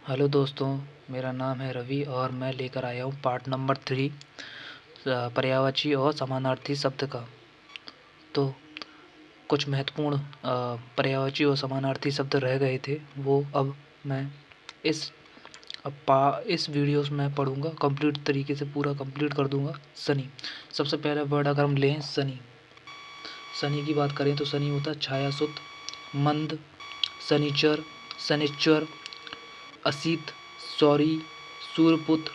Hello दोस्तों, मेरा नाम है रवि और मैं लेकर आया हूँ पार्ट नंबर 3 पर्यायवाची और समानार्थी शब्द का। तो कुछ महत्वपूर्ण पर्यायवाची और समानार्थी शब्द रह गए थे, वो अब मैं इस वीडियोस में पढ़ूंगा, कंप्लीट तरीके से पूरा कंप्लीट कर दूंगा। शनि, सबसे पहला वर्ड अगर हम लें शनि की बात करें तो शनि होता है छायासुत, मंद, शनिचर, शनिश्चर, असित, सौरी, सूर्यपुत्र,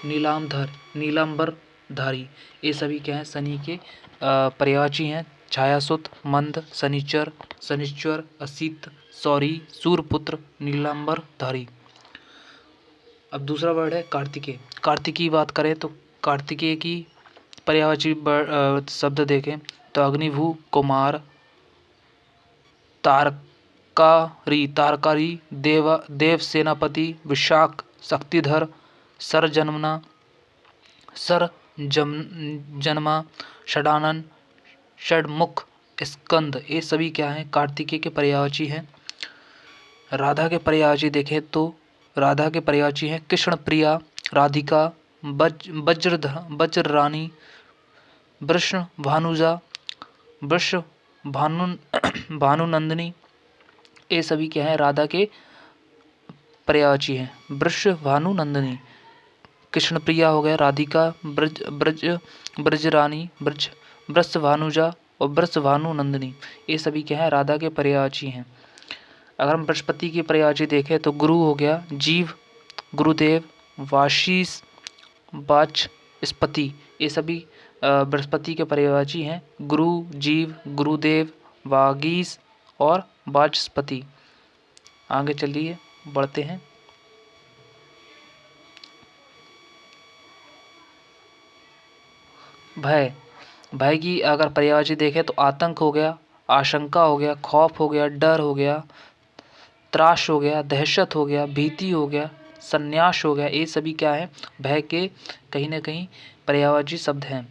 नीलाम्बर, नीलाम्बरधारी। ये सभी क्या हैं? शनि के पर्यायवाची हैं। छायासुत, मंद, शनिचर, शनिश्चर, असित, सौरी, सूर्यपुत्र, नीलाम्बरधारी। अब दूसरा वर्ड है कार्तिकेय। कार्तिकेय की बात करें तो कार्तिकेय की पर्यायवाची शब्द देखें तो अग्निभू, कुमार, तारकारी, देव सेनापति, विशाख, शक्तिधर, सरजनमा, षडानन, षडमुख, स्कंद। ये सभी क्या हैं? कार्तिकेय के पर्यायवाची हैं। राधा के पर्यायवाची देखें तो राधा के पर्यायवाची हैं कृष्ण प्रिया, राधिका, वज्ररानी, वृष्ण भानुजा, वृष भानुनंदिनी। ये सभी क्या है? राधा के पर्यायवाची हैं। वृष भानुनंदिनी, कृष्ण प्रिया हो गया, राधिका, ब्रजरानी, वृष भानुजा और वृष भानुनंदिनी। ये सभी क्या है? राधा के पर्यायवाची हैं। अगर हम बृहस्पति की पर्यायवाची देखें तो गुरु हो गया, जीव, गुरुदेव, वाशीष, वाचस्पति। ये सभी बृहस्पति के पर्यायवाची हैं। गुरु, जीव, गुरुदेव, वागीश और वाचस्पति। आगे चलिए बढ़ते हैं। भय की अगर पर्यायवाची देखें तो आतंक हो गया, आशंका हो गया, खौफ हो गया, डर हो गया, त्रास हो गया, दहशत हो गया, भीति हो गया, संन्यास हो गया। ये सभी क्या है? भय के कहीं ना कहीं पर्यायवाची शब्द हैं।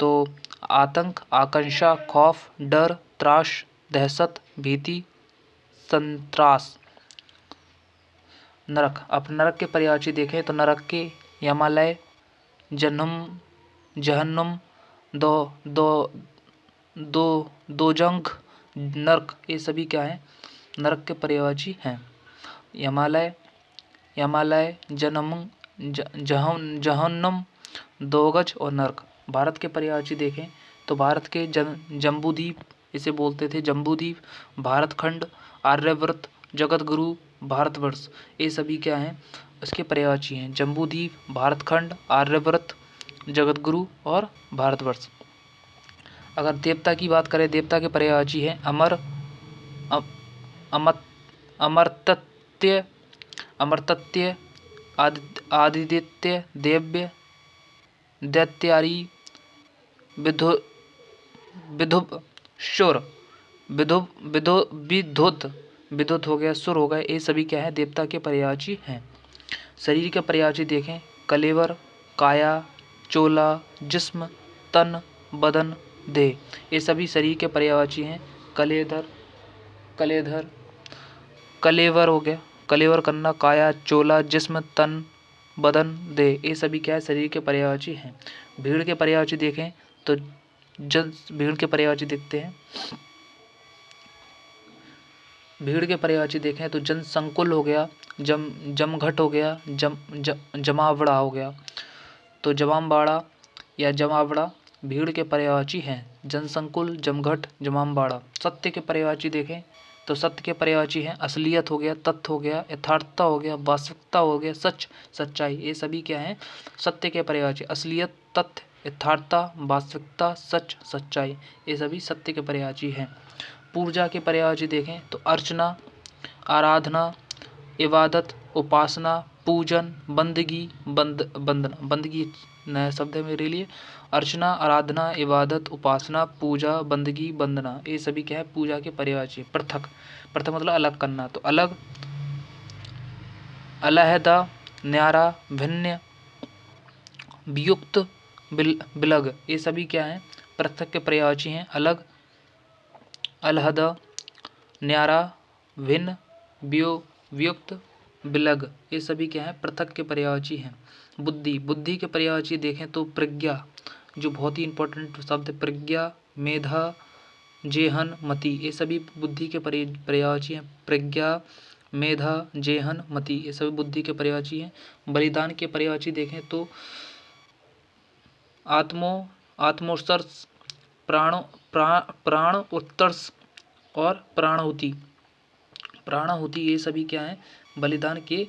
तो आतंक, आकांक्षा, खौफ, डर, त्रास, दहशत, भीति, संत्रास। नरक, अब नरक के पर्यायवाची देखें तो नरक के यमालय, जहन्नुम, दोजंग, नरक। ये सभी क्या हैं? नरक के पर्यायवाची हैं। यमालय, जहन्नुम, दोगज और नरक। भारत के पर्यायवाची देखें तो भारत के जम्बूद्वीप, इसे बोलते थे जम्बूद्वीप, भारतखंड, आर्यव्रत, जगतगुरु, भारतवर्ष। ये सभी क्या हैं? इसके पर्यायवाची हैं। जम्बूद्वीप, भारतखंड, आर्यव्रत, जगतगुरु और भारतवर्ष। अगर देवता की बात करें, देवता के पर्यायवाची हैं अमर, अमर्त्य, आदित्य, देव्य, दैत्यारी, विधुप, शुर, विधुत हो गया, सुर हो गया। ये सभी क्या है? देवता के पर्यायवाची हैं। शरीर के पर्यायवाची देखें, कलेवर, काया, चोला, जिस्म, तन, बदन, देह। ये सभी शरीर के पर्यायवाची हैं। कलेवर हो गया, कलेवर करना, काया, चोला, जिस्म, तन, बदन, देह। ये सभी क्या है? शरीर के पर्यायवाची हैं। भीड़ के पर्यायवाची देखें तो भीड़ के पर्यायवाची देखते हैं। भीड़ के पर्यायवाची देखें तो जनसंकुल हो गया, जमघट हो गया, जमावड़ा हो गया। तो जमामबाड़ा या जमावड़ा भीड़ के पर्यायवाची हैं। जनसंकुल, जमघट, जमामबाड़ा। सत्य के पर्यायवाची देखें तो सत्य के पर्यायवाची हैं असलियत हो गया, तथ्य हो गया, यथार्थता हो गया, वास्तविकता हो गया, सच, सच्चाई। ये सभी क्या हैं? सत्य के पर्यायवाची। असलियत, तथ्य, यथार्थता, वास्तविकता, सच, सच्चाई। ये सभी सत्य के पर्यायवाची हैं। पूजा के पर्यायवाची देखें तो अर्चना, आराधना, इबादत, उपासना, पूजन, बंदगी, बंदना। बंदगी नया शब्द है मेरे लिए। अर्चना, आराधना, इबादत, उपासना, पूजा, बंदगी, वंदना। ये सभी क्या है? पूजा के पर्यायवाची। पृथक मतलब अलग करना। तो अलग, अलहदा, न्यारा, भिन्न, वियुक्त, बिलग। ये सभी क्या हैं? पृथक के पर्यायवाची हैं। अलग, अलहदा, न्यारा, भिन्न, वियुक्त, बिलग, ये सभी क्या है, पृथक के पर्यायवाची हैं। बुद्धि, बुद्धि के पर्यायवाची देखें तो प्रज्ञा, जो बहुत ही इंपॉर्टेंट शब्द है, प्रज्ञा, मेधा, जेहन, मति, ये सभी बुद्धि के पर्यायवाची हैं। प्रज्ञा, मेधा, जेहन, मति, ये सभी बुद्धि के पर्यायवाची हैं। बलिदान के पर्यायवाची देखें तो आत्मोत्कर्ष, प्राण उत्कर्ष और प्राणाहुति, ये सभी क्या हैं, बलिदान के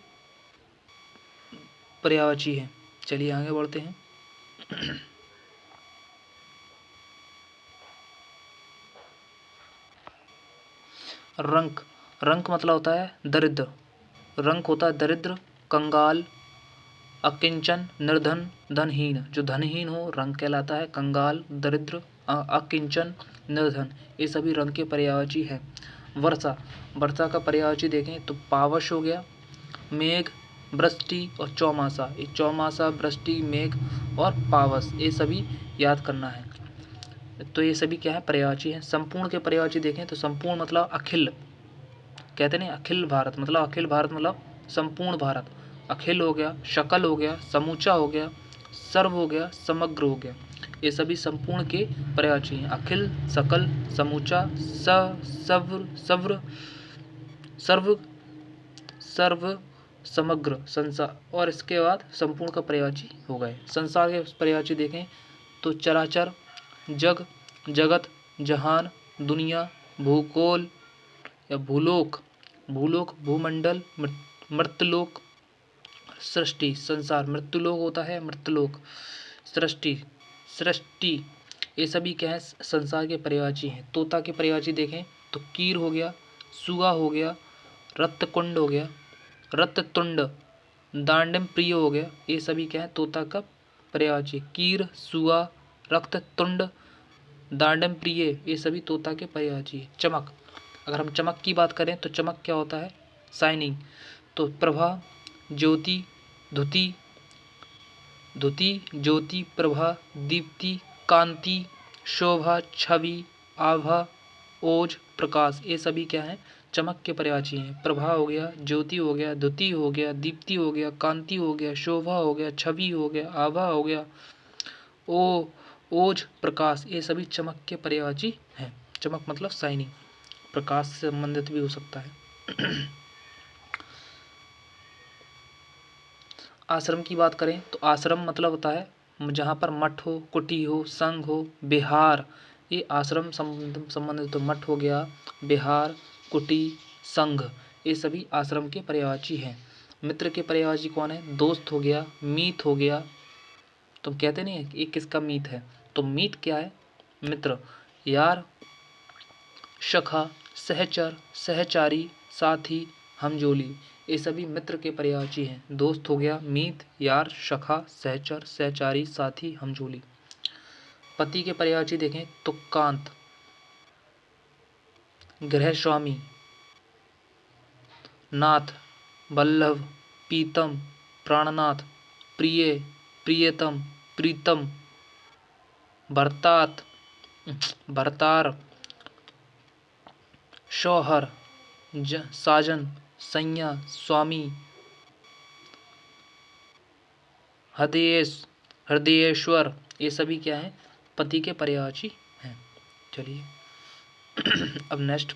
पर्यायवाची हैं। चलिए आगे बढ़ते हैं। रंक, रंक मतलब होता है दरिद्र, रंक होता है दरिद्र, कंगाल, अकिंचन, निर्धन, धनहीन, जो धनहीन हो रंक कहलाता है। कंगाल, दरिद्र, अकिंचन, निर्धन, ये सभी रंक के पर्यायवाची हैं। वर्षा, वर्षा का पर्यायवाची देखें तो पावश हो गया, मेघ, वृष्टि और चौमासा, ये चौमासा, वृष्टि, मेघ और पावस, ये सभी याद करना है। तो ये सभी क्या है, पर्यायवाची हैं। संपूर्ण के पर्यायवाची देखें तो संपूर्ण मतलब अखिल, कहते नहीं अखिल भारत, मतलब अखिल भारत मतलब संपूर्ण भारत। अखिल हो गया, शकल हो गया, समूचा हो गया, सर्व हो गया, समग्र हो गया, ये सभी संपूर्ण के पर्यायवाची हैं। अखिल, सकल, समूचा, सव्र, सव्र, सर्व, सर्व, समग्र, संसार, और इसके बाद संपूर्ण का पर्यायवाची हो गए। संसार के पर्यायवाची देखें तो चराचर, जग, जगत, जहान, दुनिया, भूगोल या भूलोक, भूलोक, भूमंडल, मृतलोक, सृष्टि, संसार, मृत्युलोक होता है, मृतलोक, सृष्टि, सृष्टि, ये सभी क्या है, संसार के पर्यायवाची हैं। तोता के पर्यायवाची देखें तो कीर हो गया, सुगा हो गया, रत्तकुंड हो गया, रत्ततुंड, दांडम प्रिय हो गया, ये सभी क्या है, तोता का पर्यायवाची। कीर, सुगा, रक्ततुंड, दांडम प्रिय, ये सभी तोता के पर्यायवाची है। चमक, अगर हम चमक की बात करें तो चमक क्या होता है, शाइनिंग, तो प्रभा, ज्योति, धुति, धुति, ज्योति, प्रभा, दीप्ति, कांति, शोभा, छवि, आभा, ओज, प्रकाश, ये सभी क्या है, चमक के पर्यायवाची हैं। प्रभा हो गया, ज्योति हो गया, धुति हो गया, दीप्ति हो गया, कांति हो गया, शोभा हो गया, छवि हो गया, आभा हो गया, ओज, प्रकाश, ये सभी चमक के पर्यायवाची हैं। चमक मतलब शाइनिंग, प्रकाश से संबंधित भी हो सकता है। आश्रम की बात करें तो आश्रम मतलब होता है जहाँ पर मठ हो, कुटी हो, संघ हो, विहार, ये आश्रम संबंधित। तो मठ हो गया, विहार, कुटी, संघ, ये सभी आश्रम के पर्यायवाची हैं। मित्र के पर्यायवाची कौन है, दोस्त हो गया, मीत हो गया, तुम कहते नहीं ये किसका मीत है, तो मीत क्या है, मित्र, यार, सखा, सहचर, सहचारी, साथी, हमजोली, ये सभी मित्र के पर्यायवाची हैं। दोस्त हो गया, मीत, यार, सखा, सहचर, सहचारी, साथी, हमजोली। पति के पर्यायवाची देखें तो कांत, गृहस्वामी, नाथ, वल्लभ, पीतम, प्राणनाथ, प्रिय, प्रियतम, प्रीतम, भरतात, भरतार, शौहर, साजन, सैया, स्वामी, हृदयेश्वर, ये सभी क्या है, पति के पर्यायवाची हैं। चलिए अब नेक्स्ट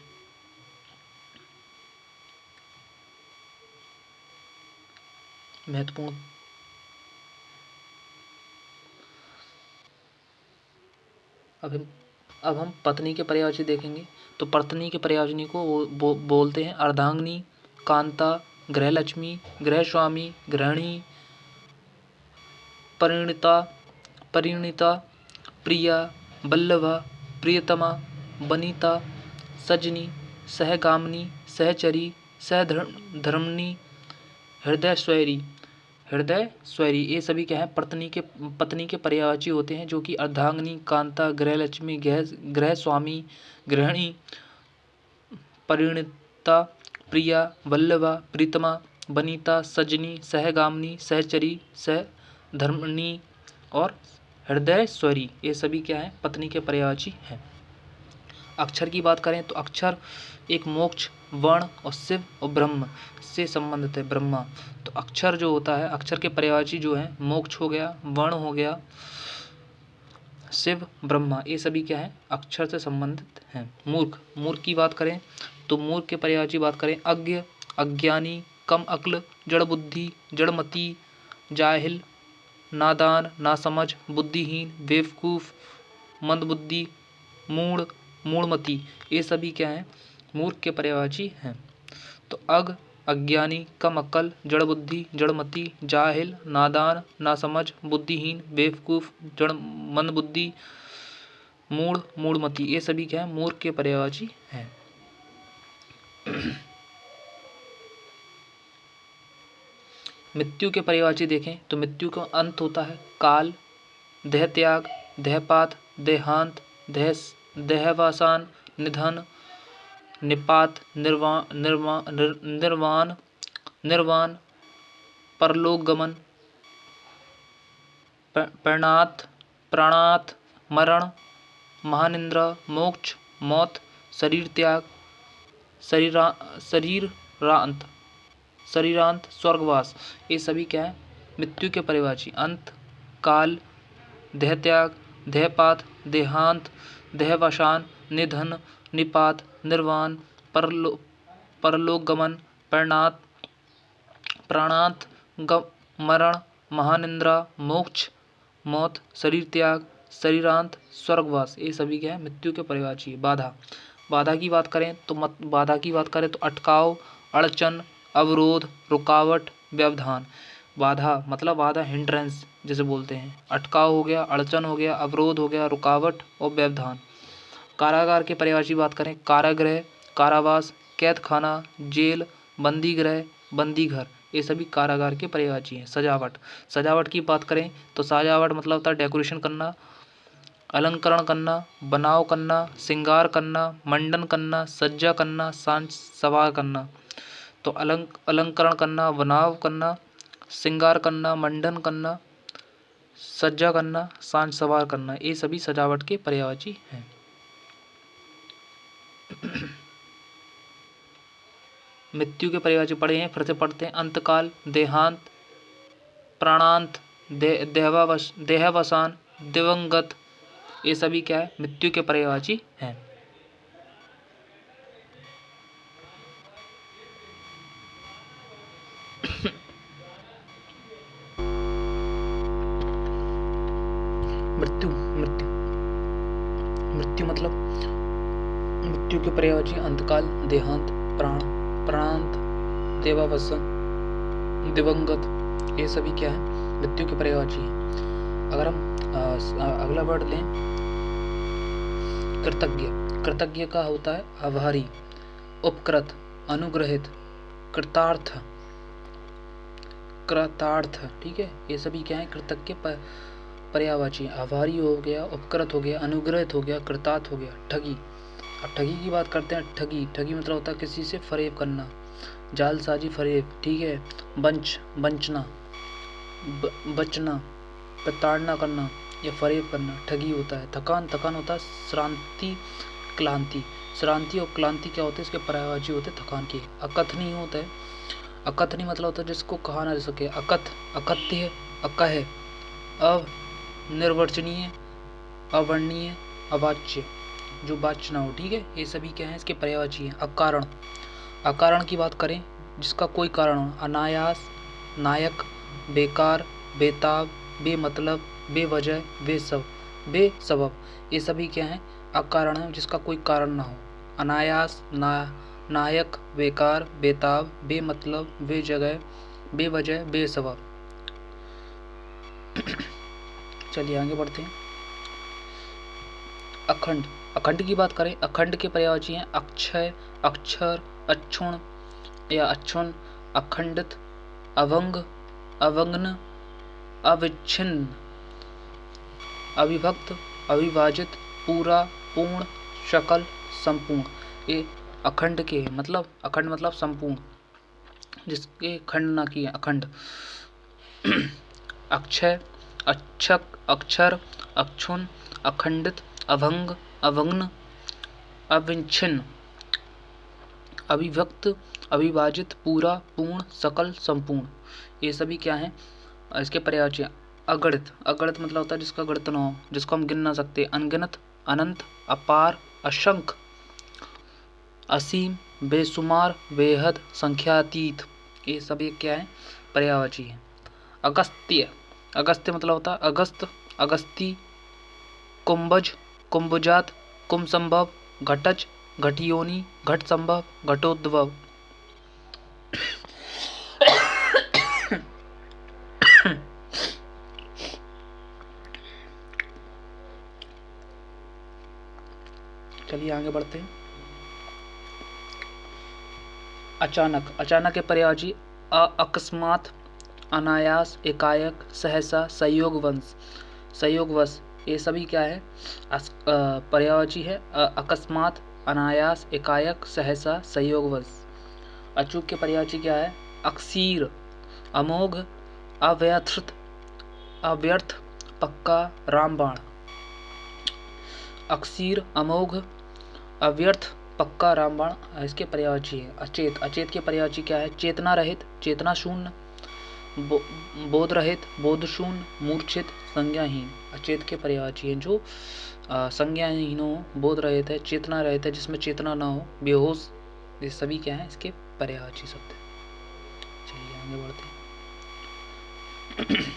महत्वपूर्ण, अब हम पत्नी के पर्यायवाची देखेंगे। तो पत्नी के पर्यायवाची को बोलते हैं अर्धांगिनी, कांता, गृहलक्ष्मी, गृहस्वामी, गृहिणी, परिणीता, प्रिया, वल्लभा, प्रियतमा, वनिता, सजनी, सहगामिनी, सहचरी, सहधर्मिणी, हृदयस्वैरी, ये सभी क्या है, पत्नी के पर्यायवाची होते हैं, जो कि अर्धांगिनी, कांता, गृहलक्ष्मी, गृहस्वामी, गृहिणी, परिणीता, प्रिया, वल्लभा, प्रीतमा, वनिता, सजनी, सहगामिनी, सहचरी, सहधर्मिणी और हृदयस्वरी, ये सभी क्या है, पत्नी के पर्यायवाची हैं। अक्षर की बात करें तो अक्षर एक मोक्ष वर्ण और शिव और ब्रह्म से संबंधित है ब्रह्मा। तो अक्षर जो होता है, अक्षर के पर्यायवाची जो है मोक्ष हो गया, वर्ण हो गया, शिव, ब्रह्मा, ये सभी क्या है अक्षर से संबंधित हैं। मूर्ख, मूर्ख की बात करें तो मूर्ख के पर्यायवाची बात करें अज्ञ, अज्ञानी, कम अक्ल, जड़ बुद्धि, जड़मति, जाहिल, नादान, नासमझ, बुद्धिहीन, बेवकूफ़, मंदबुद्धि, मूढ़, मूढ़मती, ये सभी क्या हैं मूर्ख के पर्यायवाची हैं। तो अज्ञानी, कम अक्ल, जड़ बुद्धि, जड़मति, जाहिल, नादान, नासमझ, बुद्धिहीन, बेवकूफ़, जड़ मंदबुद्धि, मूढ़, मूढ़मती, ये सभी क्या है मूर्ख के पर्यायवाची हैं। मृत्यु के पर्यायवाची देखें तो मृत्यु का अंत होता है काल, देह त्याग, देहपात, देहांत, देहावसान, निधन, निपात, निर्वाण, परलोक गमन, प्राणात, मरण, महानिंद्रा, मोक्ष, मौत, शरीर त्याग, शरीरांत, स्वर्गवास, ये सभी क्या है मृत्यु के पर्यायवाची। अंत, काल, देह त्याग, देहपात, देहांत, देहावसान, निधन, निपात, निर्वाण, परलोक गमन, प्राणात, मरण, महानिंद्रा, मोक्ष, मौत, शरीर त्याग, शरीरांत, स्वर्गवास, ये सभी क्या है मृत्यु के पर्यायवाची। बाधा, बाधा की बात करें तो अटकाव, अड़चन, अवरोध, रुकावट, व्यवधान। बाधा मतलब बाधा हिंड्रेंस जैसे बोलते हैं। अटकाव हो गया, अड़चन हो गया, अवरोध हो गया, रुकावट और व्यवधान। कारागार के पर्यायवाची बात करें कारागृह, कारावास, कैद खाना, जेल, बंदी गृह, बंदी घर, ये सभी कारागार के पर्यायवाची हैं। सजावट, सजावट की बात करें तो सजावट मतलब होता है डेकोरेशन करना, अलंकरण करना, बनाव करना, श्रृंगार करना, मंडन करना, सज्जा करना, सांज सवार करना। तो अलंकरण करना, बनाव करना, श्रृंगार करना, मंडन करना, सज्जा करना, सांज सवार करना, ये सभी सजावट के पर्यायवाची हैं। मृत्यु के पर्यायवाची पढ़े हैं, फिर से पढ़ते हैं। अंतकाल, देहांत, प्राणांत, देहावसान, दिवंगत, ये सभी क्या है मृत्यु के पर्यायवाची हैं। मृत्यु मृत्यु मृत्यु मतलब मृत्यु के पर्यायवाची अंतकाल, देहांत, प्राणांत, देहावसान, दिवंगत, ये सभी क्या है मृत्यु के पर्यायवाची हैं। अगर हम अगला वर्ड लें कृतज्ञ, कृतज्ञ का होता है आभारी, उपकृत, अनुग्रहित, कृतार्थ, ठीक है, ये सभी क्या है कृतज्ञ पर्यायवाची। आभारी हो गया, उपकृत हो गया, अनुग्रहित हो गया, कृतार्थ हो गया। ठगी, अब ठगी की बात करते हैं। ठगी मतलब होता है किसी से फरेब करना, जालसाजी, फरेब, ठीक है। बचना, प्रताड़ना करना या फरेब करना ठगी होता है। थकान होता है श्रांति, क्लांति। श्रांति और क्लांति क्या होते हैं इसके पर्यायवाची होते हैं थकान के। अकथनीय होता है, अकथनीय मतलब होता है जिसको कहा ना जा सके। अकथ्य, अकह, अनिर्वचनीय, अवर्णनीय, अवाच्य, जो वाच्य ना हो, ठीक है, ये सभी क्या है इसके पर्यायवाची हैं। अकारण, अकारण की बात करें जिसका कोई कारण हो। अनायास, नायक, बेकार, बेताब, बेमतलब, बेवजह, बेसबब, ये सभी क्या हैं अकारण है जिसका कोई कारण ना हो। अनायास, नायक, बेकार, बेताब, बेमतलब, बेवजह, बेसबब। चलिए आगे बढ़ते हैं। अखंड, अखंड की बात करें, अखंड के पर्यायवाची हैं अक्षय, अक्षर, अक्षुण या अक्षुण, अखंडित, अभंग, अवग्न, अविच्छिन्न, अविभक्त, अविभाजित, पूरा, पूर्ण, शकल, संपूर्ण, ये अखंड के मतलब अखंड मतलब संपूर्ण, जिसके खंड ना किए अखंड। अक्षय, अक्षर, अक्षुण, अखंडित, अभंग, अवग्न, अविच्छिन्न, अविभक्त, अविभाजित, पूरा, पूर्ण, सकल, संपूर्ण, ये सभी क्या हैं इसके पर्यायवाची हैं। अगणित, अगणित मतलब होता है जिसका गणित न हो, जिसको हम गिन ना सकते। अनगिनत, अनंत, अपार, असंख्य, असीम, बेशुमार, बेहद, संख्यातीत, ये सभी क्या है पर्यायवाची हैं। अगस्त्य, अगस्त्य मतलब होता है अगस्त, अगस्ती, कुंभज, कुंभजात, कुंभसंभव, घटज, घटियोनी, घट संभव, घटोद्भव। चलिए आगे बढ़ते हैं। अचानक, अचानक के पर्यायवाची अकस्मात, अनायास, एकाएक, सहसा, संयोगवश, संयोगवश, ये सभी क्या है पर्यायवाची है। अकस्मात, अनायास, एकाएक, सहसा, संयोगवश। अचूक के पर्यायवाची क्या है? अक्षीर, अमोघ, अव्यर्थ, अव्यर्थ, पक्का, रामबाण। अक्षीर, अमोघ, अव्यर्थ, पक्का, रामबाण इसके पर्यायवाची है। अचेत, अचेत के पर्यायवाची क्या है? चेतना रहित, चेतना शून्य, बोध रहित, बोध शून्य, मूर्छित, संज्ञाहीन। अचेत के पर्यायवाची है जो संज्ञाहीन हो, बोध रहित है, चेतना रहित है, जिसमें चेतना ना हो, बेहोश, ये सभी क्या है इसके पर्यायवाची शब्द है। चलिए आगे बढ़ते हैं।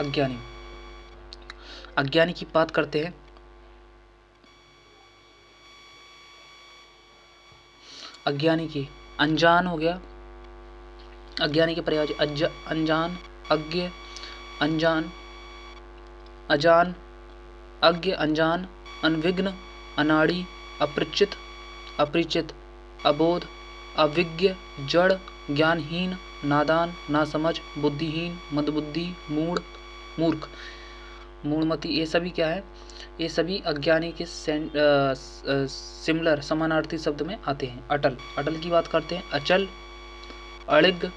अज्ञानी, अज्ञानी की बात करते हैं। अज्ञानी की अनजान हो गया, अज्ञानी के पर्यायवाची अनजान, अज्ञ, अनजान, अजान, अज्ञ, अनजान, अनविघ्न, अनाड़ी, अपरिचित, अपरिचित, अबोध, अविज्ञ, जड़, ज्ञानहीन, नादान, नासमझ, बुद्धिहीन, मंदबुद्धि, मूढ़, मूर्ख, मूढ़मती, ये सभी क्या है? ये सभी अज्ञानी के सिमिलर समानार्थी शब्द में आते हैं। अटल, अटल की बात करते हैं। अचल, अड़िग,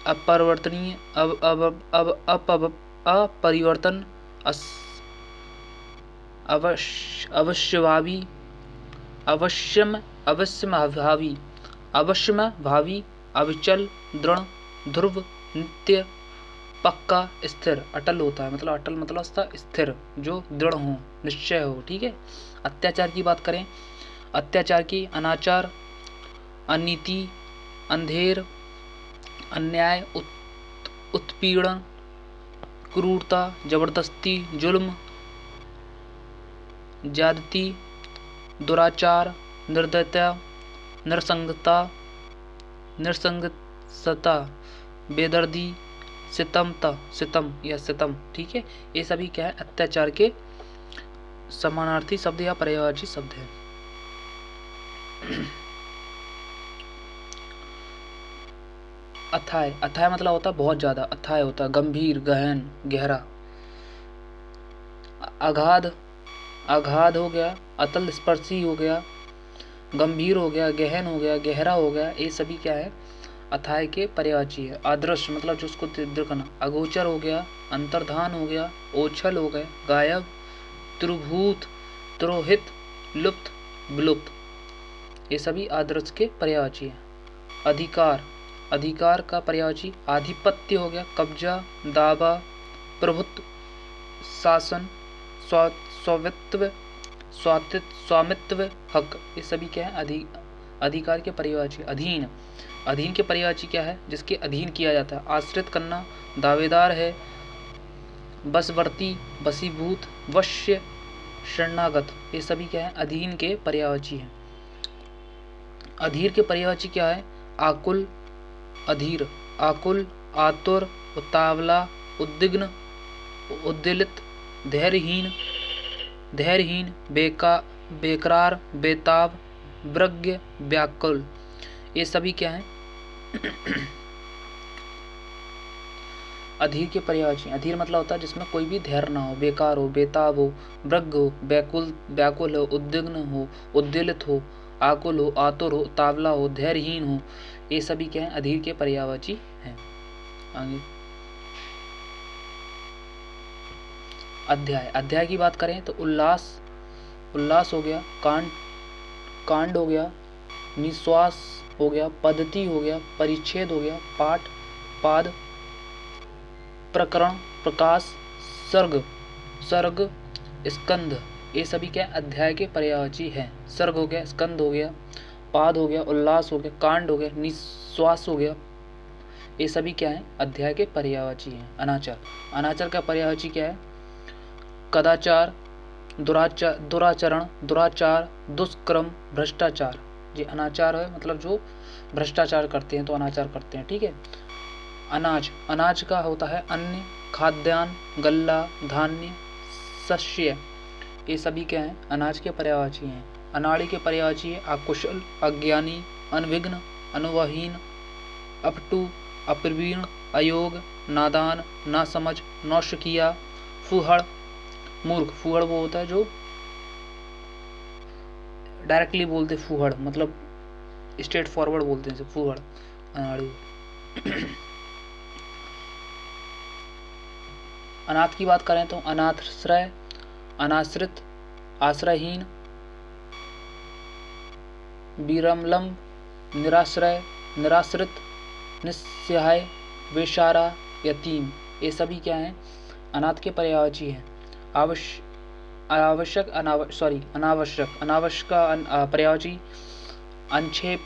अपरिवर्तनीय, अपरिवर्तन, अवश्यभावी, अवश्यमभावी, अवश्यमभावी, अविचल, दृढ़, ध्रुव, नित्य, पक्का, स्थिर। अटल होता है मतलब अटल मतलब स्थिर, जो दृढ़ हो, निश्चय हो। ठीक है। अत्याचार की बात करें, अत्याचार की अनाचार, अनीति, अंधेर, अन्याय, उत्पीड़न, क्रूरता, जबरदस्ती, जुल्म, ज्यादती, दुराचार, निर्दयता, नृशंसता, नृशंसता, बेदर्दी, सितमता, सितम या सितम। ठीक है। ये सभी क्या है? अत्याचार के समानार्थी शब्द या पर्यायवाची शब्द है। अथाय, अथाय मतलब होता है बहुत ज्यादा, अथाय होता है गंभीर, गहन, गहरा। अगाध, अगाध हो गया, अतल स्पर्शी हो गया, गंभीर हो गया, गहन हो गया, गहरा हो गया, ये सभी क्या है? अथाय के पर्यायवाची है। अदृश्य मतलब जो उसको देखना। अगोचर हो गया, अंतर्धान हो गया, ओछल हो गए, गायब, त्रिभूत, तिरोहित, लुप्त, विलुप्त, ये सभी अदृश्य के पर्यायवाची है। अधिकार, अधिकार का पर्यायवाची आधिपत्य हो गया, कब्जा, दावा, प्रभुत्व, शासन, स्वामित्व, स्वामित्व, हक, ये सभी क्या है? अधिकार के पर्यायवाची। अधीन, अधीन के पर्यायवाची क्या है? जिसके अधीन किया जाता है। आश्रित करना, दावेदार है, बसवर्ती, बसीभूत, वश्य, शरणागत, ये सभी क्या है? अधीन के पर्यायवाची है। अधीर के पर्यायवाची क्या है? आकुल, अधीर, आकुल, आतुर, उतावला, उद्विग्न, उद्वेलित, धैर्यहीन, धैर्यहीन, बेकरार, बेताब, वृज्ञ, व्याकुल, ये सभी क्या है? अधीर के पर्यायवाची। अधीर मतलब होता है जिसमें कोई भी धैर्य ना हो, बेकार हो, बेताब हो, वृज्ञ हो, व्याकुल हो, उद्विग्न हो, उद्वेलित हो, आकुल हो, आतुर हो, तावला हो, धैर्यहीन हो, ये सभी क्या है? अधीर के पर्यायवाची हैं। आगे अध्याय, अध्याय की बात करें तो उल्लास, उल्लास हो गया। कांड, कांड हो गया। निश्वास हो गया। पद्धति हो गया। परिच्छेद हो गया। पाठ, पाद, प्रकरण, प्रकाश, सर्ग, सर्ग, स्कंध, ये सभी क्या अध्याय के पर्यायवाची हैं। सर्ग हो गया, स्कंध हो गया, पाद हो गया, उल्लास हो गया, कांड हो गया, निश्वास हो गया, ये सभी क्या है अध्याय के पर्यायवाची हैं। अनाचार, अनाचार का पर्यायवाची क्या है? कदाचार, दुराचरण, दुराचार, दुष्कर्म, भ्रष्टाचार। ये अनाचार है, मतलब जो भ्रष्टाचार करते हैं तो अनाचार करते हैं। ठीक है। अनाज, अनाज का होता है अन्न, खाद्यान्न, गल्ला, धान्य, शस्य, ये सभी क्या हैं अनाज के पर्यायवाची हैं। अनाड़ी के पर्यायवाची है अकुशल, अज्ञानी, अनविघ्न, अनुवहीन, अपटू, अप्रवीण, अयोग, नादान, नासमझ, नौशकिया, फूहड़, मूर्ख। फूहड़ वो होता है जो डायरेक्टली बोलते, फूहड़ मतलब स्ट्रेट फॉरवर्ड बोलते हैं, फूहड़ अनाड़ी। अनाथ की बात करें तो अनाथश्रय, अनाश्रित, आश्रयहीन, विरमलम, निराश्रय, निराश्रित, निस्सहाय, बेचारा, यतीम, ये सभी क्या हैं अनाथ के पर्यायवाची हैं। आवश्यक, अनावश्यक, अनावश्यक का पर्यायवाची अंक्षेप,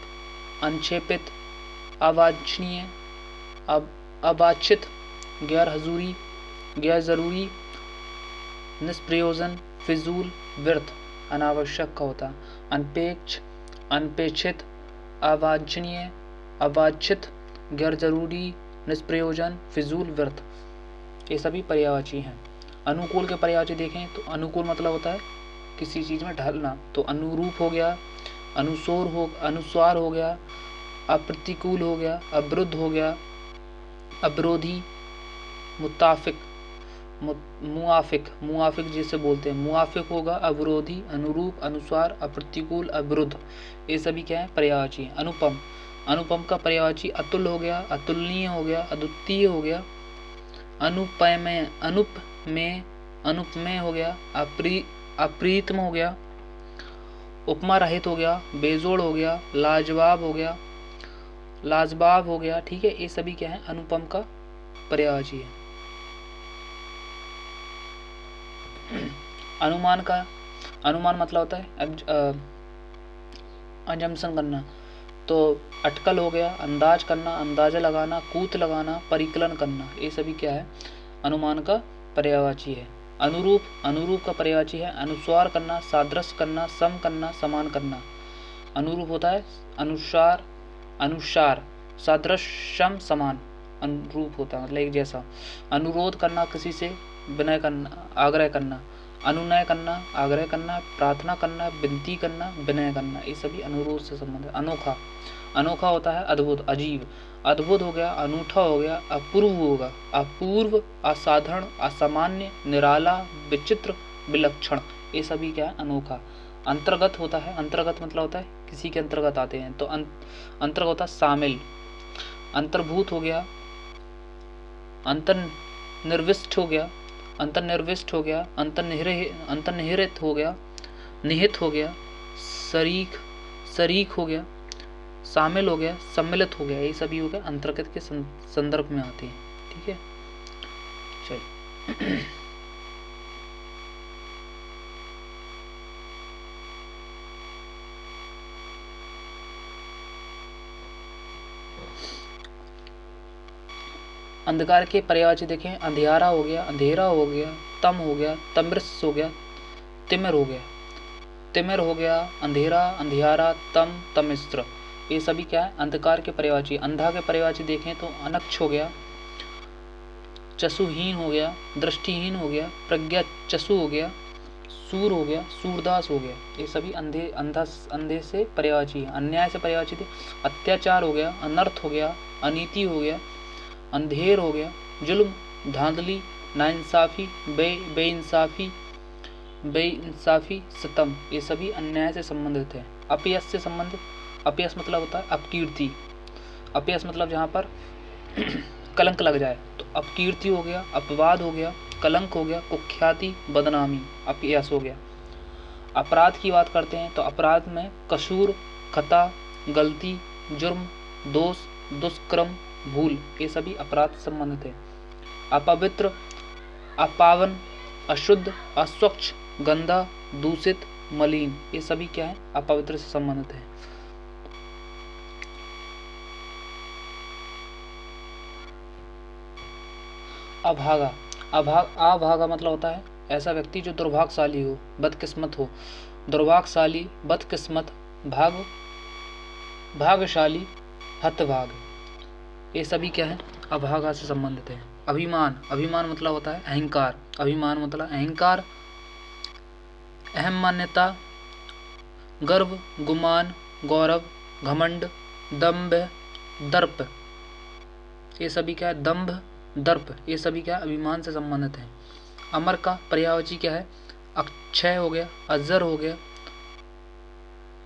अंक्षेपित, अवांछनीय, अवांछित, गैर हजूरी, गैर जरूरी, निष्प्रयोजन, फिजूल, व्यर्थ, अनावश्यक का होता। अनपेक्ष, अनपेक्षित, अवांछनीय, अवांछित, गैर जरूरी, निष्प्रयोजन, फिजूल, व्यर्थ, ये सभी पर्यायवाची हैं। अनुकूल के पर्यायवाची देखें तो अनुकूल मतलब होता है किसी चीज में ढलना, तो अनुरूप हो गया, अनुस्वार हो गया, अप्रतिकूल हो गया, अवरुद्ध हो गया, अवरोधी, मुताफिक, मुआफिक, मुआफिक जिसे बोलते हैं, मुआफिक होगा, अवरोधी, अनुरूप, अनुसार, अप्रतिकूल, अवरुद्ध, ये सभी क्या है पर्यायवाची हैं। अनुपम, अनुपम का पर्यायवाची अतुल हो गया, अतुलनीय हो गया, अद्वितीय हो गया, अनुपमेय, अनुपमेय, अनुपमेय हो गया, अप्रीतम हो गया, उपमा रहित हो गया, बेजोड़ हो गया, लाजवाब हो गया, लाजवाब हो गया। ठीक है, ये सभी क्या है अनुपम का पर्यायवाची है। अनुमान का, अनुमान मतलब होता है अजम्पशन करना, तो अटकल हो गया, अंदाज करना, अंदाजा लगाना, कूत लगाना, परिकलन करना, ये सभी क्या है अनुमान का पर्यायवाची है। अनुरूप, अनुरूप का पर्यायवाची है अनुस्वार करना, सादृश्य करना, सम करना, समान करना। अनुरूप होता है अनुसार, अनुसार, सादृश्यम, समान, अनुरूप होता है मतलब एक जैसा। अनुरोध करना, किसी से विनय करना, आग्रह करना, अनुनय करना, आग्रह करना, प्रार्थना करना, विनती करना, विनय करना, ये सभी अनुरोध से संबंधित। अनोखा, अनोखा होता है अद्भुत, अजीब, अद्भुत हो गया, अनूठा हो गया, अपूर्व होगा, अपूर्व, असाधारण, असामान्य, निराला, विचित्र, विलक्षण, ये सभी क्या है अनोखा। अंतर्गत होता है, अंतर्गत मतलब होता है किसी के अंतर्गत आते हैं, तो अंतर्गत होता है शामिल। अंतर्भूत हो गया, अंतर्निर्विष्ट हो गया, अंतर्निर्विष्ट हो गया, अंतर्निहित हो गया, निहित हो गया, शरीक, शरीक हो गया, शामिल हो गया, सम्मिलित हो गया, ये सभी हो गया अंतर्गत के संदर्भ में आते हैं। ठीक है, चलिए अंधकार के पर्यायवाची देखें, अंधियारा हो गया, अंधेरा हो गया, तम हो गया, तमृस हो गया, तिमिर हो गया, तिमिर हो गया, अंधेरा, अंधियारा, तम, तमिस्र, ये सभी क्या है अंधकार के पर्यायवाची। अंधा के पर्यायवाची देखें तो अनक्ष हो गया, चसुहीन हो गया, दृष्टिहीन हो गया, प्रज्ञा चसु हो गया, सूर हो गया, सूरदास हो गया, ये सभी अंधे से पर्यायवाची है। अन्याय से पर्यायवाची थे अत्याचार हो गया, अनर्थ हो गया, अनीति हो गया, अंधेर हो गया, जुल्म, धांधली, नाइंसाफी, बेइंसाफी, बेइंसाफी, सितम, ये सभी अन्याय से संबंधित है। अपयश से संबंधित, अपयश मतलब होता है अपकीर्ति, अपयश मतलब जहाँ पर कलंक लग जाए, तो अपकीर्ति हो गया, अपवाद हो गया, कलंक हो गया, कुख्याति, बदनामी, अपयश हो गया। अपराध की बात करते हैं तो अपराध में कसूर, खता, गलती, जुर्म, दोष, दुष्कर्म, भूल, ये सभी अपराध से संबंधित है। अपवित्र, अपावन, अशुद्ध, अस्वच्छ, गंदा, दूषित, मलिन, ये सभी क्या है? अपवित्र से संबंधित है। अभागा, अभागा मतलब होता है ऐसा व्यक्ति जो दुर्भाग्यशाली हो, बदकिस्मत हो। दुर्भाग्यशाली, बदकिस्मत, भाग्यशाली, हतभाग, ये सभी क्या है? अभागा से संबंधित है। अभिमान, अभिमान मतलब होता है अहंकार। अभिमान मतलब अहंकार, अहम मान्यता, गर्व, गुमान, गौरव, घमंड, दंभ, दर्प, ये सभी क्या है? दंभ, दर्प, ये सभी क्या है? अभिमान से संबंधित है। अमर का पर्यायवाची क्या है? अक्षय हो गया, अजर हो गया,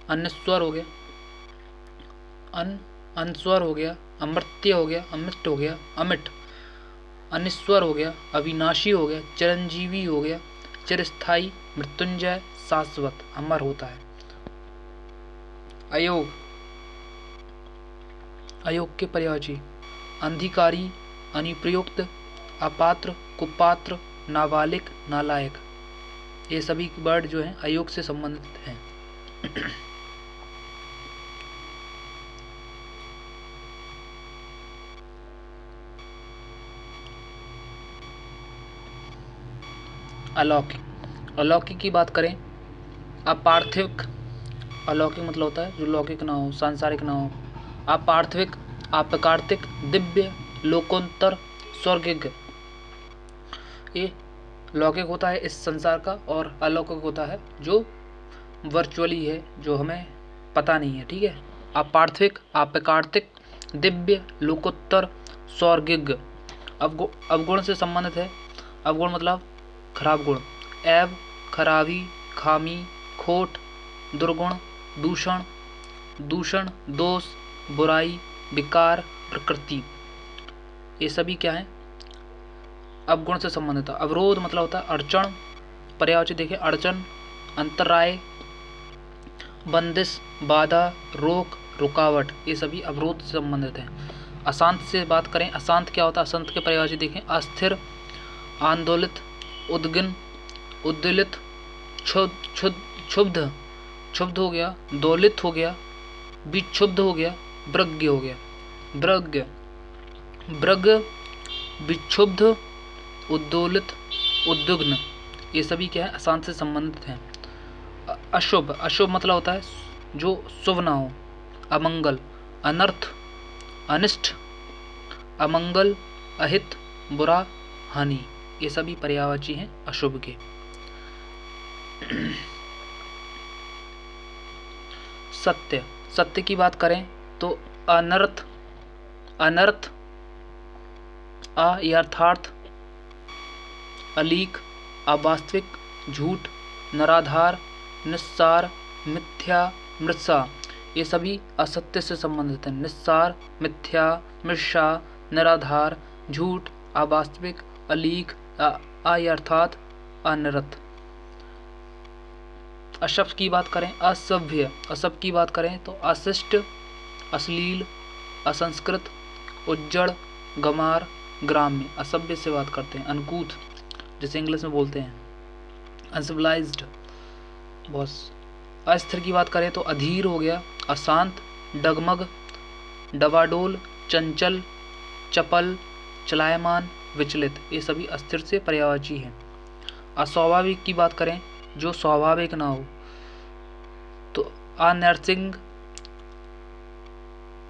अनस्वर हो गया, अनस्वर हो गया, अमर्त्य हो गया, अमृत हो गया, अमिट, अनिश्वर हो गया, अविनाशी हो गया, चिरंजीवी हो गया, चिरस्थाई, मृत्युंजय, शाश्वत, अमर होता है। अयोग, अयोग के पर्यायवाची अंधिकारी, अनुप्रयुक्त, अपात्र, कुपात्र, नाबालिग, नालायक, ये सभी वर्ड जो हैं अयोग से संबंधित हैं। अलौकिक, अलौकिक की बात करें, अपार्थिव, अलौकिक मतलब होता है जो लौकिक ना हो, सांसारिक ना हो। अपार्थिव, अपकार्तिक, दिव्य, लोकोत्तर, स्वर्गिक, ये लौकिक होता है इस संसार का, और अलौकिक होता है जो वर्चुअली है, जो हमें पता नहीं है। ठीक है, अपार्थिव, अपकार्तिक, दिव्य, लोकोत्तर, स्वर्गिक। अवगुण से संबंधित है। अवगुण मतलब खराब गुण, ऐब, खराबी, खामी, खोट, दुर्गुण, दूषण, दूषण, दोष, बुराई, विकार, प्रकृति, ये सभी क्या है? अवगुण से संबंधित है। अवरोध मतलब होता है अड़चन, पर्यायवाची देखिए अड़चन, अंतराय, बंदिश, बाधा, रोक, रुकावट, ये सभी अवरोध से संबंधित है। अशांत से बात करें, अशांत क्या होता है? अशांत के पर्यायवाची देखें अस्थिर, आंदोलित, उद्गिन, उद्दोलित, क्षुब्ध, क्षुब्ध हो गया, दौलित हो गया, विक्षुब्ध हो गया, ब्रज्ञ हो गया, ब्रज्ञ, ब्रग, विक्षुब्ध, उद्दोलित, उद्विग्न, ये सभी क्या है? अशांत से संबंधित हैं। अशुभ, अशुभ मतलब होता है जो शुभ ना हो, अमंगल, अनर्थ, अनिष्ट, अमंगल, अहित, बुरा, हानि, ये सभी पर्यायवाची हैं अशुभ के। सत्य, सत्य की बात करें तो अनर्थ, अनर्थ, अयथार्थ, अलीक, अवास्तविक, झूठ, निराधार, निस्सार, मिथ्या, मृषा, ये सभी असत्य से संबंधित हैं। निस्सार, मिथ्या, मृषा, निराधार, झूठ, अवास्तविक, अलीक, अयथार्थ, अनर्थ। अशब्द की बात करें, असभ्य, असभ्य की बात करें तो अशिष्ट, अश्लील, असंस्कृत, उज्जड़, गमार, ग्राम्य, असभ्य से बात करते हैं। अनकूथ, जैसे इंग्लिश में बोलते हैं अनसिविलाइज्ड, बस। अस्थिर की बात करें तो अधीर हो गया, अशांत, डगमग, डवाडोल, चंचल, चपल, चलायमान, विचलित, ये सभी अस्थिर से पर्यायवाची हैं। अस्वाभाविक की बात करें जो स्वाभाविक ना हो तो अनैर्थिक,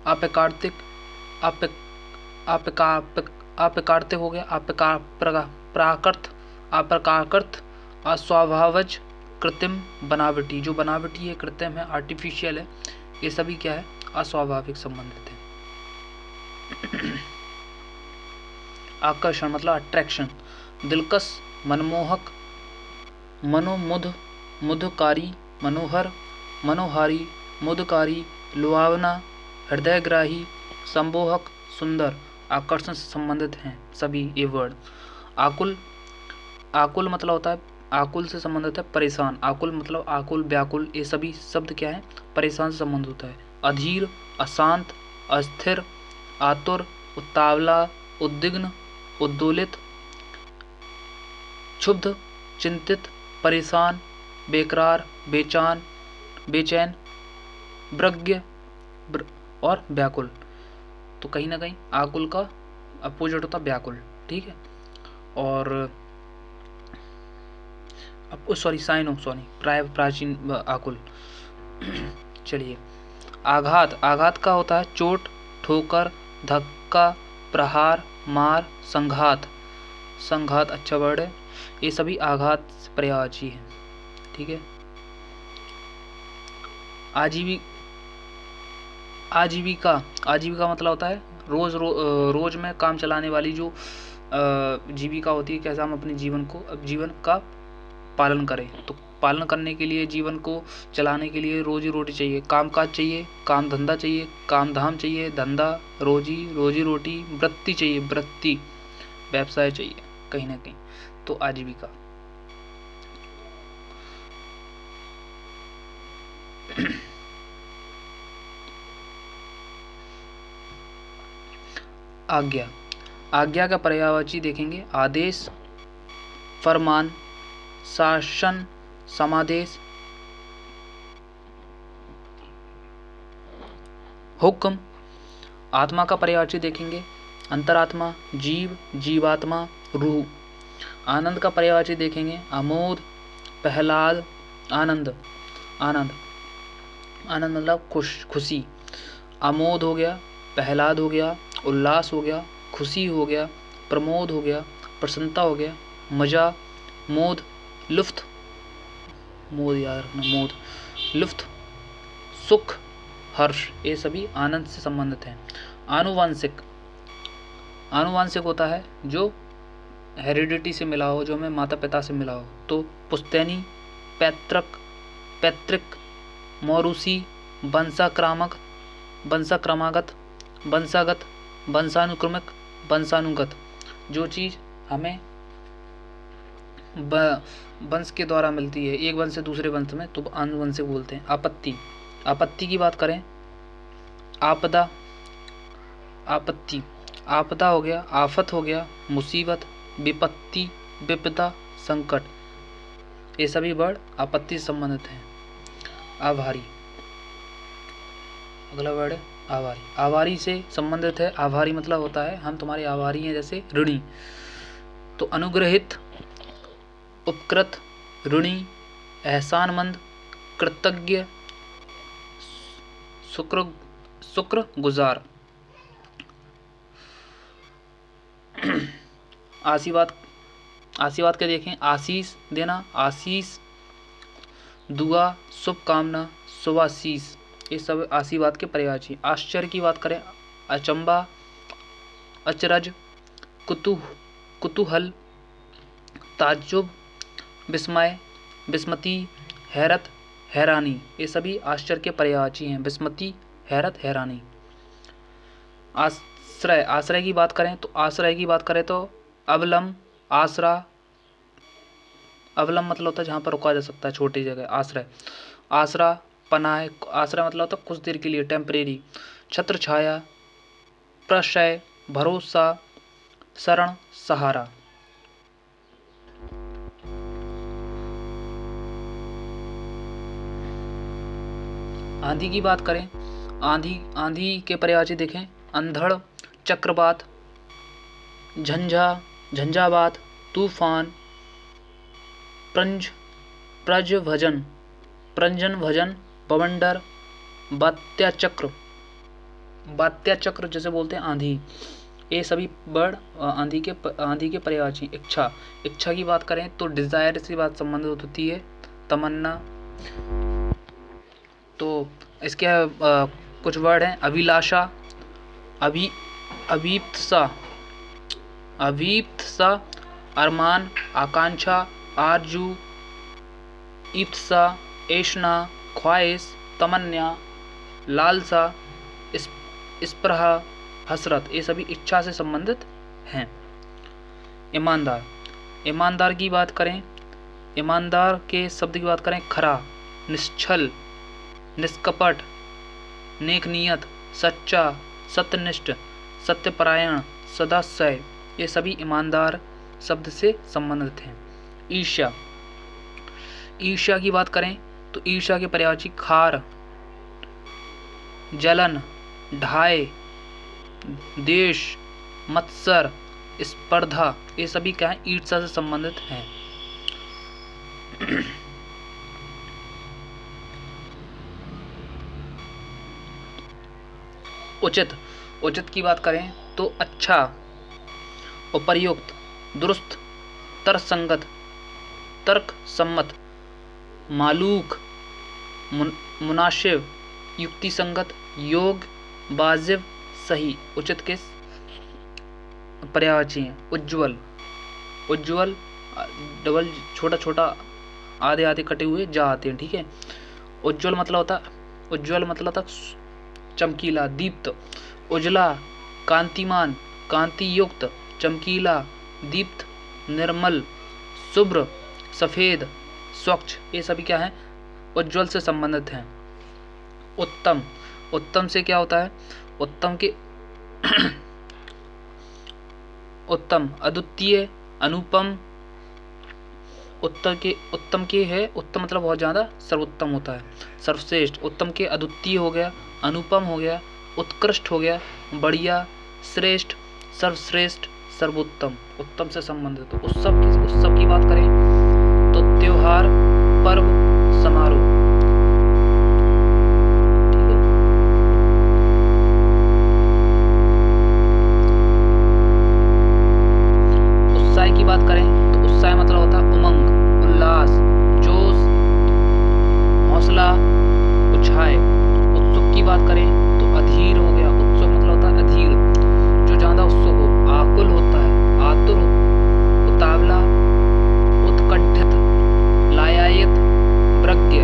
अपकार्तिक, अपकार्तिक हो गया, प्राकृत, अप्रकाकृत, अस्वाभावज, कृत्रिम, बनावटी, जो बनावटी है, कृत्रिम है, आर्टिफिशियल है, ये सभी क्या है? अस्वाभाविक संबंधित है। आकर्षण मतलब अट्रैक्शन, दिलकश, मनमोहक, मनोमुद, मुदकारी, मनोहर, मनोहारी, मुदकारी, लुभावना, हृदयग्राही, संमोहक, सुंदर, आकर्षण से संबंधित हैं सभी ये वर्ड। आकुल, आकुल मतलब होता है, आकुल से संबंधित है परेशान। आकुल मतलब आकुल, व्याकुल, ये सभी शब्द क्या है, परेशान से संबंध होता है। अधीर, अशांत, अस्थिर, आतुर, उतावला, उद्विग्न, उद्दोलित, क्षुब्ध, चिंतित, परेशान, बेकरार, बेचैन, ब्रज्ञ और व्याकुल। तो कहीं ना कहीं आकुल का अपोजिट होता व्याकुल, ठीक है। और प्राचीन आकुल। चलिए, आघात। आघात का होता है चोट, ठोकर, धक्का, प्रहार, मार, संघात। संघात अच्छा वर्ड है। ये सभी आघात से पर्यायवाची है, ठीक है। आजीविका। आजीविका मतलब होता है रोज में काम चलाने वाली जो जीविका होती है, कैसे हम अपने जीवन का पालन करें। तो पालन करने के लिए, जीवन को चलाने के लिए रोजी रोटी चाहिए, कामकाज चाहिए, काम धंधा चाहिए, काम धाम चाहिए, धंधा, रोजी रोटी, वृत्ति चाहिए, वृत्ति, व्यवसाय चाहिए कहीं ना कहीं। तो आजीविका। आज्ञा। आज्ञा का पर्यायवाची देखेंगे आदेश, फरमान, शासन, समादेश, हुक्म। आत्मा का पर्यायवाची देखेंगे अंतरात्मा, जीव, जीवात्मा, रूह। आनंद का पर्यायवाची देखेंगे आमोद, प्रहलाद, आनंद। आनंद मतलब खुशी। आमोद हो गया, प्रहलाद हो गया, उल्लास हो गया, खुशी हो गया, प्रमोद हो गया, प्रसन्नता हो गया, मजा, मोद, लुफ्त, मोद याद रखना, मोद, लुफ्त, सुख, हर्ष। ये सभी आनंद से संबंधित हैं। आनुवांशिक। आनुवांशिक होता है जो हेरिडिटी से मिला हो, जो हमें माता पिता से मिला हो। तो पुश्तैनी, पैतृक, मौरूसी, वंशाक्रमागत, वंशानुक्रमिक, वंशानुगत। जो चीज़ हमें वंश के द्वारा मिलती है, एक वंश से दूसरे वंश में, तो आनुवंशिक बोलते हैं। आपत्ति। आपत्ति की बात करें, आपदा, आपत्ति, आपदा हो गया, आफत हो गया, मुसीबत, विपत्ति, विपदा, संकट। ये सभी वर्ड आपत्ति से संबंधित हैं। आभारी। अगला वर्ड है आभारी। आभारी से संबंधित है। आभारी मतलब होता है हम तुम्हारे आभारी हैं, जैसे ऋणी। तो अनुग्रहित, उपकृत, ऋणी, एहसानमंद, कृतज्ञ, शुक्रगुजार। आशीर्वाद के देखें, आशीष देना, आशीष, दुआ, शुभकामना, शुभाशीष। ये सब आशीर्वाद के पर्यायवाची। आश्चर्य की बात करें, अचंबा, अचरज, कुतूहल, ताज्जुब, विस्मय, विस्मति, हैरत, हैरानी। ये सभी आश्चर्य के पर्यायवाची हैं। विस्मति, हैरत, हैरानी। आश्रय। आश्रय की बात करें तो अवलंब, आसरा। अवलंब मतलब होता है जहाँ पर रुका जा सकता है, छोटी जगह, आश्रय। आसरा, पनाह। आश्रय मतलब होता है कुछ देर के लिए, टेम्परेरी। छत्र छाया, प्रशय, भरोसा, शरण, सहारा। आंधी की बात करें, आंधी के पर्यायवाची देखें, अंधड़, चक्रवात, झंझावात, तूफान, प्रजभजन, बवंडर, बात्याचक्र जैसे बोलते हैं आंधी। ये सभी वर्ड आंधी के पर्यायवाची। इच्छा की बात करें तो डिजायर से बात संबंधित होती है, तमन्ना। तो इसके कुछ वर्ड हैं, अभिलाषा, अभीप्सा, अरमान, आकांक्षा, आरजू, इप्सा, ऐशना, ख्वाहिश, तमन्ना, लालसा, स्पृहा, हसरत। ये सभी इच्छा से संबंधित हैं। ईमानदार। ईमानदार की बात करें, ईमानदार के शब्द की बात करें, खरा, निश्छल, निष्कपट, नेक नियत, सच्चा, सत्यनिष्ठ, सत्यपरायण, सदाशय, ये सभी ईमानदार शब्द से संबंधित हैं। ईर्ष्या, ईर्ष्या की बात करें तो ईर्ष्या के पर्यायवाची खार, जलन, ढाई, देश, मत्सर, स्पर्धा, ये सभी क्या है, ईर्ष्या से संबंधित हैं। उचित, उचित की बात करें तो अच्छा, उपर्युक्त, दुरुस्त, तर्कसंगत, तर्क सम्मत, मालूक, मुनासिब, युक्ति संगत, योग, वाजिब, सही। उचित के पर्यायवाची हैं। उज्ज्वल, उज्ज्वल डबल छोटा छोटा आधे आधे कटे हुए जा आते हैं, ठीक है। उज्ज्वल मतलब होता, उज्ज्वल मतलब होता चमकीला, दीप्त, उजला, कांतिमान, कांति युक्त, चमकीला, दीप्त, निर्मल, शुभ्र, सफेद, स्वच्छ, ये सभी क्या है, उज्ज्वल से संबंधित हैं। उत्तम, उत्तम से क्या होता है, उत्तम के उत्तम, अद्वितीय, अनुपम, उत्तम के है, उत्तम मतलब बहुत ज़्यादा सर्वोत्तम होता है, सर्वश्रेष्ठ। उत्तम के अद्वितीय हो गया, अनुपम हो गया, उत्कृष्ट हो गया, बढ़िया, श्रेष्ठ, सर्वश्रेष्ठ, सर्वोत्तम, उत्तम से संबंधित। उत्सव की बात करें तो त्योहार, पर्व, समारोह, ठीक है। उत्साह की बात करें तो उत्साह मतलब होता है उमंग, उल्लास, जोश, हौसला, उत्साह। उत्सुक की बात करें तो अधीर हो गया, उत्सुक मतलब होता है अधीर, जो ज्यादा उत्सुक हो, आकुल होता है, आतुर, उतावला, उत्कंठित, लायायित, प्रज्ञ,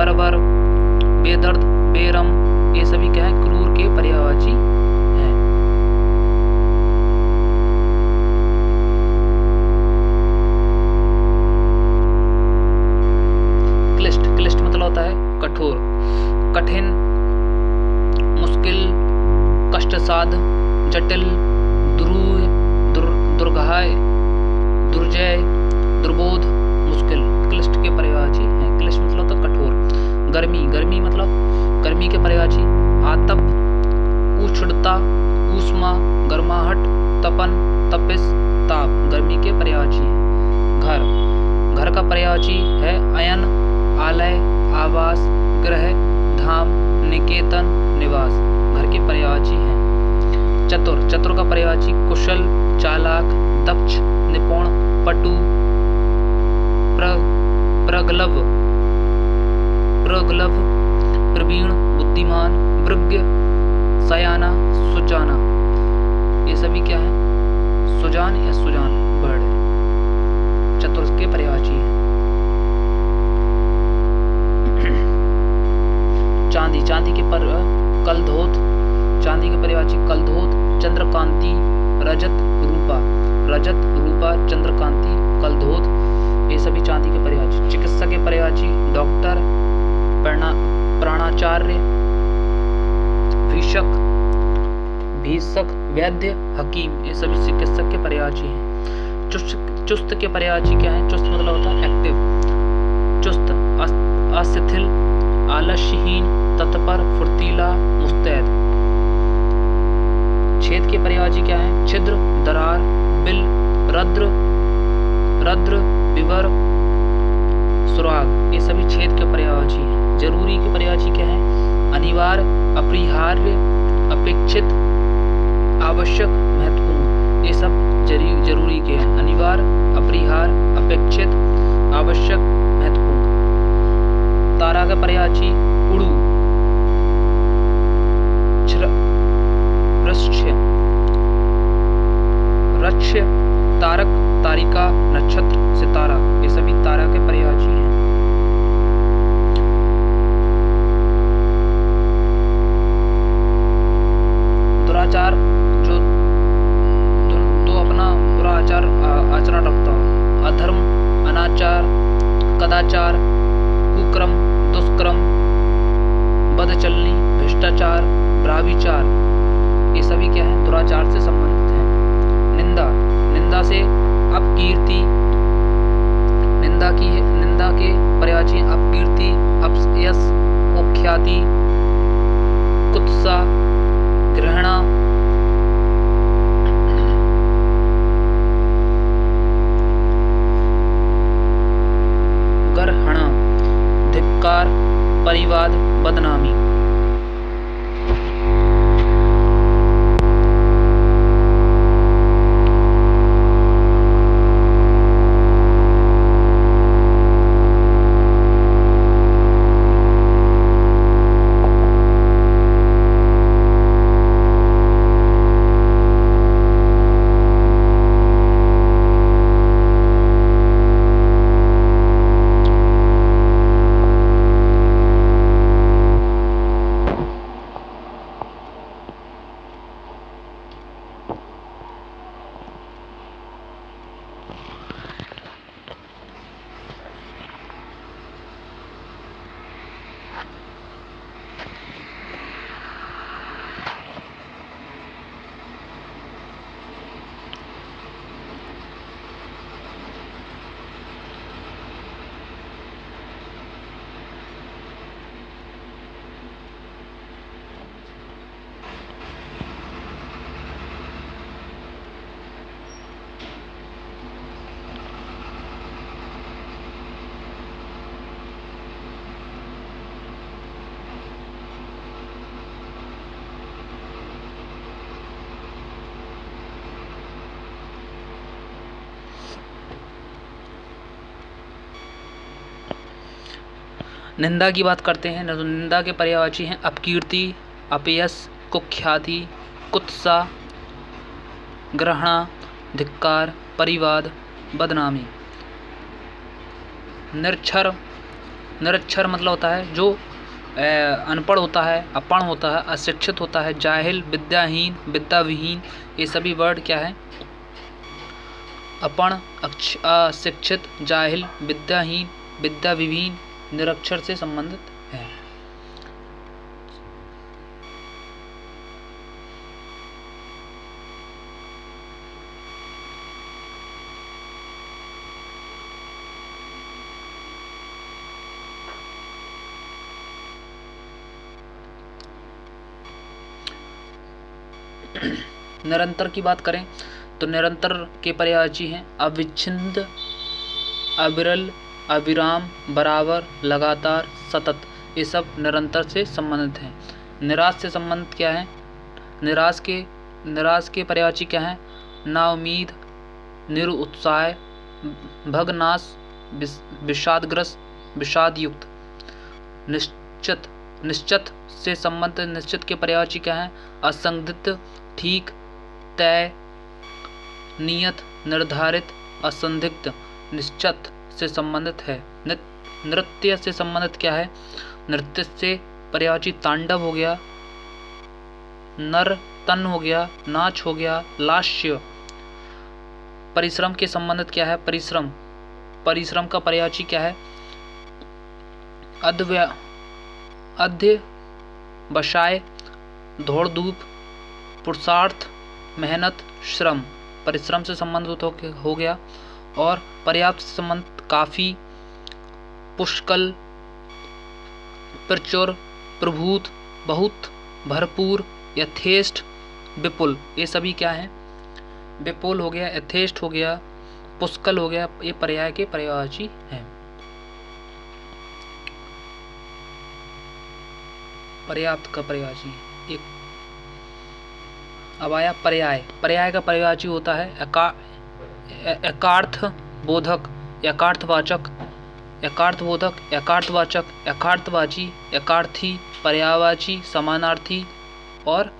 बर्बर, बेदर्द, बेरम, ये सभी क्या है, क्रूर के पर्यायवाची हैं। क्लिष्ट, क्लिष्ट मतलब होता है कठोर, कठिन, मुश्किल, कष्टसाध्य, जटिल, दुरूह, दुर्गहाय, दुर्जय, दुर्बोध, मुश्किल, क्लिष्ट के पर्यायवाची हैं। क्लिष्ट मतलब होता है कठोर। गर्मी, गर्मी मतलब गर्मी के पर्यायवाची आतप, उष्णता, ऊष्मा, गर्माहट, तपन, तपिश, ताप, गर्मी के पर्यायवाची हैं। घर, घर का पर्यायवाची है अयन, आलय, आवास, गृह, धाम, निकेतन, निवास, घर के पर्यायवाची हैं। चतुर, चतुर का पर्यायवाची कुशल, चालाक, दक्ष, निपुण, पटु, प्रगल्भ, प्रगल्भ, प्रवीण, बुद्धिमान, वृज्ञ, सयाना, सुजाना, ये सभी क्या है, सुजान या सुजान वर्ड है, चतुर के पर्यायवाची है। चांदी, चांदी के पर कलधोत, चांदी के पर्यायवाची कलधोत, चंद्रकांति, रजत, रूपा, रजत, रूपा, चंद्रकांति, कलधोत, ये सभी चांदी के पर्यायवाची। चिकित्सा के पर्यायवाची डॉक्टर, प्राणाचार्य, भीषक, भीषक, वैद्य, हकीम, ये सभी चिकित्सक के पर्यायवाची हैं। चुस्त के पर्यायवाची क्या है, चुस्त मतलब होता है एक्टिव, चुस्त, अशिथिल, आलस्यहीन, तत्पर, फुर्तीला, मुस्तैद। छेद के पर्यायवाची क्या है, छिद्र, दरार, बिल, रद्र, रद्र, विवर, सुराग, ये सभी छेद के पर्यायवाची हैं। जरूरी के पर्यायवाची क्या है, अनिवार्य, अपरिहार्य, अपेक्षित, आवश्यक, महत्वपूर्ण, ये सब जरूरी के हैं। अनिवार्य, अपरिहार्य, अपेक्षित, आवश्यक, महत्वपूर्ण। तारा का पर्यायवाची उड़ू, रक्ष्य, तारक, तारिका, नक्षत्र, सितारा, ये सभी तारा के पर्यायवाची हैं। दुराचार, जो अपना बुरा आचरण रखता हो, अधर्म, अनाचार, कदाचार, कुक्रम, दुष्कर्म, बदचलनी, भ्रष्टाचार, ब्राविचार, ये सभी क्या है, दुराचार से संबंधित हैं। निंदा, निंदा से अपकीर्ति, निंदा के पर्यायवाची अपकीर्ति, अपयश, कुख्याति, कुत्सा, घृणा, गर्हणा, धिक्कार, परिवाद, बदनामी। निंदा की बात करते हैं तो निंदा के पर्यायवाची हैं अपकीर्ति, अपयश, कुख्याति, कुत्सा, ग्रहणा, धिक्कार, परिवाद, बदनामी। निरक्षर, निरक्षर मतलब होता है जो अनपढ़ होता है, अपढ़ होता है, अशिक्षित होता है, जाहिल, विद्याहीन, विद्याविहीन, ये सभी वर्ड क्या है? अपढ़, अशिक्षित, जाहिल, विद्याहीन, विद्याविहीन, निरक्षर से संबंधित है। निरंतर की बात करें तो निरंतर के पर्यायवाची हैं अविच्छिन्न, अविरल, अविराम, बराबर, लगातार, सतत, ये सब निरंतर से संबंधित हैं। निराश से संबंधित क्या है? निराश के पर्यायवाची क्या है? नाउम्मीद, निरुत्साह, भगनाश, विषादग्रस्त, विषादयुक्त। निश्चित से संबंधित निश्चित के पर्यायवाची क्या है? असंदिग्ध, ठीक, तय, नियत, निर्धारित, असंदिग्ध, निश्चित से संबंधित है। नृत्य से संबंधित क्या है? नृत्य से पर्यायवाची तांडव हो गया, नर्तन हो गया, नाच हो गया, लास्य। परिश्रम के संबंधित क्या है? परिश्रम का पर्यायवाची क्या है? अध्यवसाय, दौड़ धूप, पुरुषार्थ, मेहनत, श्रम। परिश्रम से संबंधित हो गया। और पर्याप्त से संबंधित काफी, पुष्कल, प्रचुर, प्रभूत, बहुत, भरपूर, यथेष्ट, विपुल, ये सभी क्या है? विपुल हो गया, यथेष्ट हो गया, पुष्कल हो गया, ये पर्याय के पर्यायवाची हैं। पर्याप्त का पर्यायवाची एक। अब आया पर्याय। पर्याय का पर्यायवाची होता है एकार्थ बोधक, यकार्थवाचक, यकार्थबोधक, यकार्थवाचक, यकार्थवाची, यकार्थी, पर्यायवाची, समानार्थी और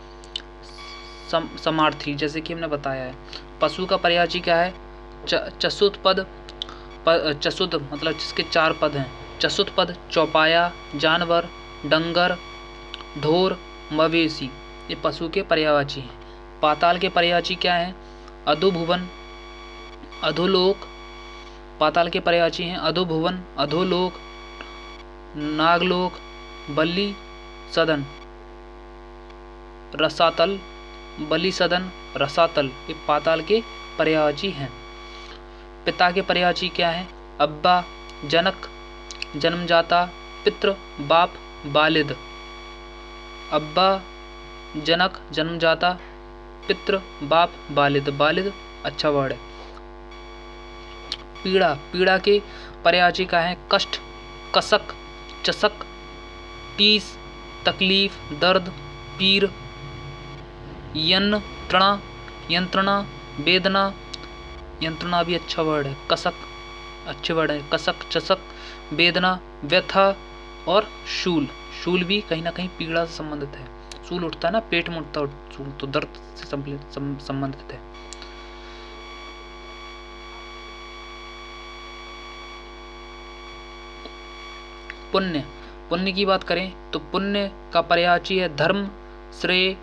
समार्थी, जैसे कि हमने बताया है। पशु का पर्यायवाची क्या है? चतुष्पद पद, चतुष्पद मतलब जिसके 4 पद हैं। चतुष्पद, चौपाया, जानवर, डंगर, ढोर, मवेशी, ये पशु के पर्यायवाची हैं। पाताल के पर्यायवाची क्या हैं? अधोभुवन, अधोलोक। पाताल के पर्यायवाची हैं अधोभुवन, अधोलोक, नागलोक, बलि सदन, रसातल, बलि सदन, रसातल, ये पाताल के पर्यायवाची हैं। पिता के पर्यायवाची क्या हैं? अब्बा, जनक, जन्मजाता, पितृ, बाप, वालिद। अब्बा, जनक, जन्मजाता, पितृ, बाप, वालिद। वालिद अच्छा वर्ड है। पीड़ा, पीड़ा के पर्यायवाची क्या है? कष्ट, कसक, चसक, टीस, तकलीफ, दर्द, पीर, यंत्रणा, वेदना। यंत्रणा भी अच्छा वर्ड है। कसक अच्छे वर्ड है। कसक, चसक, वेदना, व्यथा और शूल। शूल भी कहीं ना कहीं पीड़ा से संबंधित है। शूल उठता है ना, पेट में उठता है शूल, तो दर्द से संबंधित है। पुण्य, पुण्य की बात करें तो पुण्य का पर्यायवाची है धर्म, श्रेय,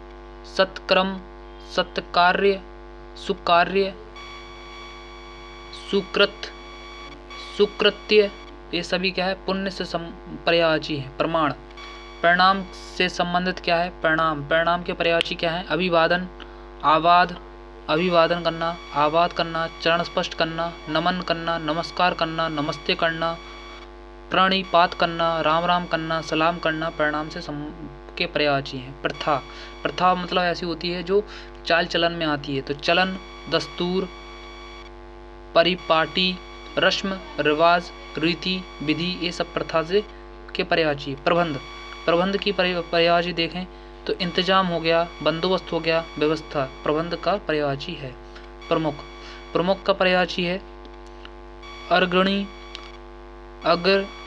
सत्कर्म, सत्कार्य, सुकार्य, सुकृत्य, ये सभी क्या है? पुण्य से पर्यायवाची है। प्रमाण, परिणाम से संबंधित क्या है? परिणाम, परिणाम के पर्यायवाची क्या है? अभिवादन, आवाद, अभिवादन करना, आवाद करना, चरण स्पष्ट करना, नमन करना, नमस्कार करना, नमस्ते करना, प्रणिपात करना, राम राम करना, सलाम करना, परिणाम से के पर्यायवाची हैं। प्रथा, प्रथा मतलब ऐसी होती है जो चाल चलन में आती है। तो चलन, दस्तूर, परिपाटी, रस्म, रिवाज, रीति, विधि, ये सब प्रथा से के पर्यायवाची। प्रबंध, प्रबंध की पर्यायवाची देखें तो इंतजाम हो गया, बंदोबस्त हो गया, व्यवस्था, प्रबंध का पर्यायवाची है। प्रमुख, प्रमुख का पर्यायवाची है अग्रणी,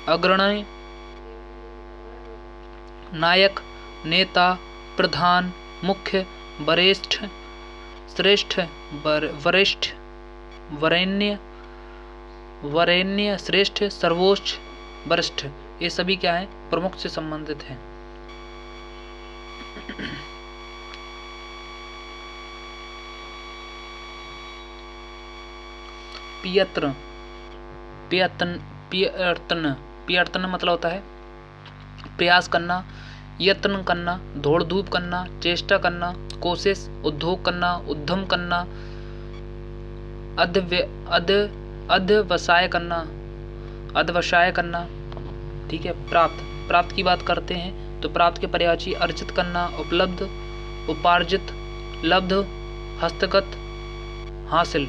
अग्रणी, नायक, नेता, प्रधान, मुख्य, वरिष्ठ, श्रेष्ठ, वरिष्ठ, वरेण्य, श्रेष्ठ, सर्वोच्च, वरिष्ठ, ये सभी क्या है, प्रमुख से संबंधित हैं। पियत्न, पियत्न, पियत्न, पियत्न मतलब होता है प्रयास करना, यत्न करना, दौड़ धूप करना, चेष्टा करना, कोशिश, उद्योग करना, उद्यम करना, अध्यवसाय करना, अध्यवसाय करना। ठीक है। प्राप्त, प्राप्त की बात करते हैं तो प्राप्त के पर्यायवाची अर्जित करना, उपलब्ध, उपार्जित, लब्ध, हस्तगत, हासिल।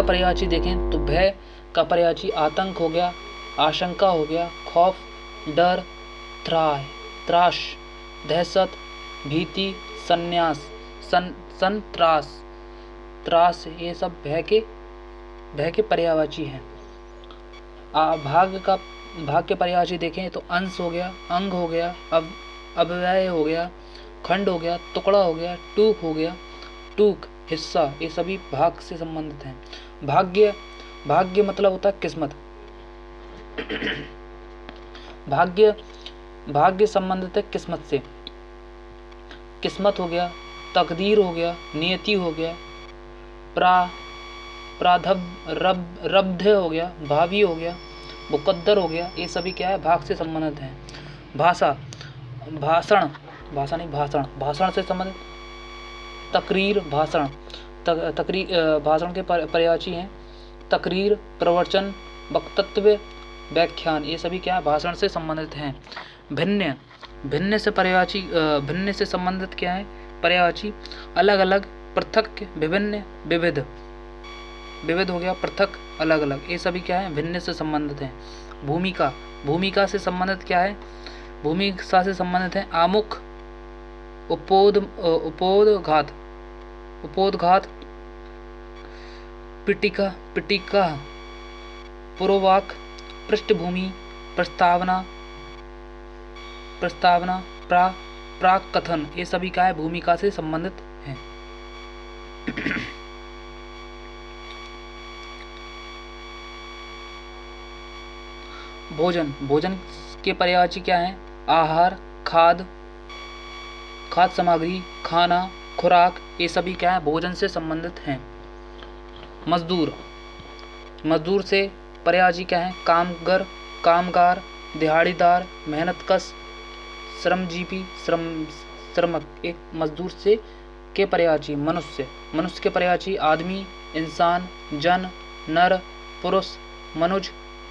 पर्यायवाची देखें तो भय का पर्यायवाची आतंक हो गया, आशंका हो गया, खौफ, डर, त्रास, दहशत, भीति, संन्यास, संत्रास, त्रास, ये सब भय के पर्यायवाची हैं। भाग के पर्यायवाची देखें तो अंश हो गया, अंग हो गया, अव्यय हो गया, खंड हो गया, टुकड़ा हो गया, टूक हो गया, टूक, हिस्सा, ये सभी भाग से संबंधित हैं। भाग्य मतलब होता है किस्मत। भाग्य संबंधित है किस्मत से। किस्मत हो गया, तकदीर हो गया, नियति हो गया, प्रारब्ध हो गया, भावी हो गया, मुकद्दर हो गया, ये सभी क्या है, भाग से संबंधित हैं। भाषण से संबंधित, तकरीर, भाषण के पर्यायवाची हैं तकरीर, प्रवचन, वक्तव्य, व्याख्यान, ये सभी क्या है, भाषण से संबंधित हैं। भिन्न से संबंधित क्या है, पर्यायवाची अलग अलग, पृथक, विभिन्न, विविध हो गया, पृथक, अलग अलग, ये सभी क्या है, भिन्न से संबंधित हैं। भूमिका से संबंधित क्या है, भूमिका से संबंधित है आमुख, उपोदघात, पिटिका, पूर्ववाक, पृष्ठभूमि, प्रस्तावना, प्राक कथन, ये सभी क्या है, भूमिका से संबंधित हैं। भोजन के पर्यायवाची क्या है, आहार, खाद्य सामग्री, खाना, खुराक, ये सभी क्या है, भोजन से संबंधित हैं। मजदूर से पर्यायवाची क्या है, कामगार, दिहाड़ीदार, मेहनतकश, श्रमजीवी, श्रमक। एक मजदूर से के पर्यायवाची मनुष्य के पर्यायवाची आदमी, इंसान, जन, नर, पुरुष, मनुज,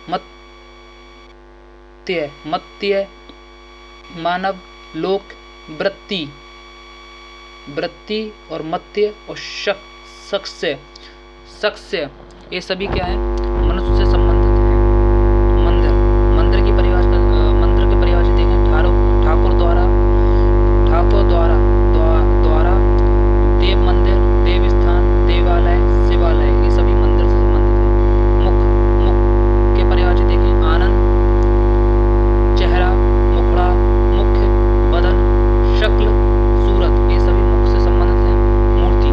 मत्य, मानव, लोक, वृत्ति, वृत्ति और मत्य और शक्स्य, शक्स्य, ये सभी क्या है? मनुष्य से संबंधित है। मंदिर, मंदिर की परिभाषा, मंदिर की परिभाषा देखें। ठाकुर द्वारा देव मंदिर, देव स्थान, देवालय, शिवालय, ये सभी मंदिर से संबंधित है। मुख के परिभाषा देखें। आनंद, चेहरा, मुखड़ा, मुख्य, बदन, शक्ल, सूरत, ये सभी मुख से संबंधित है। मूर्ति,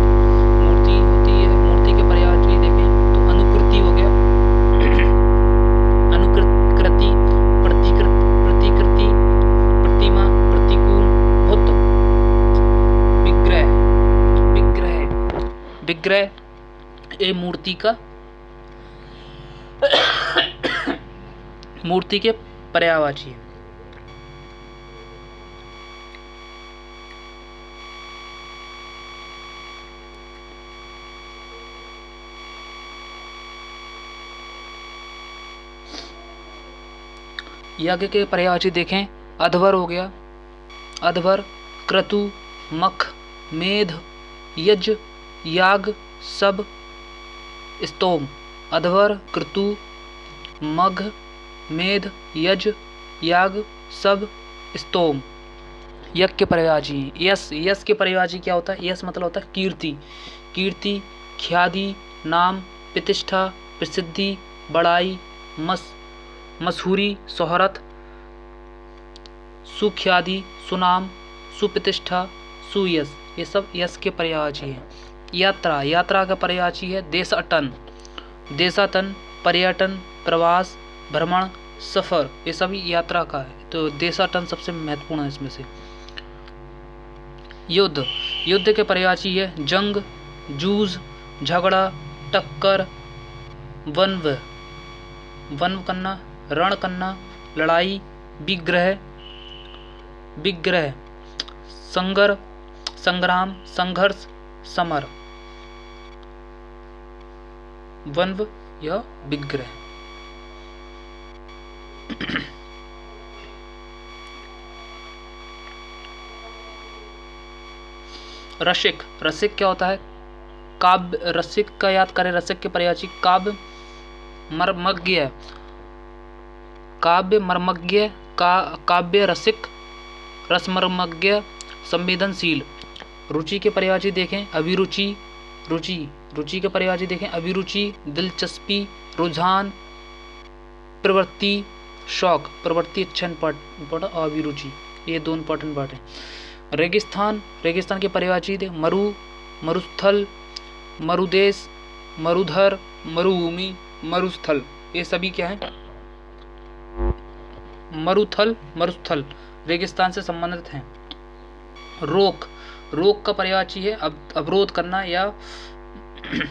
मूर्ति होती है, मूर्ति के परिभाषा देखें तो अनुकृति हो गया, अनुकृति, प्रतिकृति, प्रतिमा, प्रतिकूल, भूत, विग्रह, विग्रह ये मूर्ति का मूर्ति के पर्यायवाची है। यज्ञ के पर्यायवाची देखें। अध्वर हो गया, अध्वर, क्रतु, मख, मेध, यज्ञ, याग, सब, स्तोम। अध्वर, क्रतु, मघ, मेध, यज्ञ, याग, सब, स्तोम यज्ञ के पर्यायवाची हैं। यश, यश के पर्यायवाची क्या होता है? यश मतलब होता है कीर्ति, कीर्ति, ख्याति, नाम, प्रतिष्ठा, प्रसिद्धि, बड़ाई, मशहूरी, शोहरत, सुख्याति, सुनाम, सुप्रतिष्ठा, सुयश, ये सब यश के पर्यायवाची हैं। यात्रा, यात्रा का पर्यायवाची है देशाटन, देशाटन, पर्यटन, प्रवास, भ्रमण, सफर, ये सभी यात्रा का है। तो देशाटन सबसे महत्वपूर्ण है इसमें से। युद्ध, युद्ध के पर्यायवाची है जंग, जूझ, झगड़ा, टक्कर, वन्व, वन्व करना, रण करना, लड़ाई, विग्रह, विग्रह, संग्राम, संघर्ष, समर, वन्व या विग्रह। रसिक, रसिक क्या होता है? काव्य, रसिक का याद करें। रसिक के पर्यायवाची काव्य, मर्मज्ञ, काव्य मर्मज्ञ, काव्य रसिक, रसमर्मज्ञ, संवेदनशील। रुचि के पर्यायवाची देखें। अभिरुचि, रुचि, रुचि के पर्यायवाची देखें। अभिरुचि, दिलचस्पी, रुझान, प्रवृत्ति, शौक। प्रवृत्ति अच्छा इंपॉर्टेंट, अभिरुचि, ये दो इंपॉर्टेंट पार्ट हैं। रेगिस्तान, रेगिस्तान के पर्यायवाची दे मरु, मरुस्थल, मरुदेश, मरुधर, मरुभूमि, मरुस्थल, ये सभी क्या है? मरुथल, मरुस्थल रेगिस्तान से संबंधित हैं। रोक, रोक का पर्यायवाची है अवरोध करना या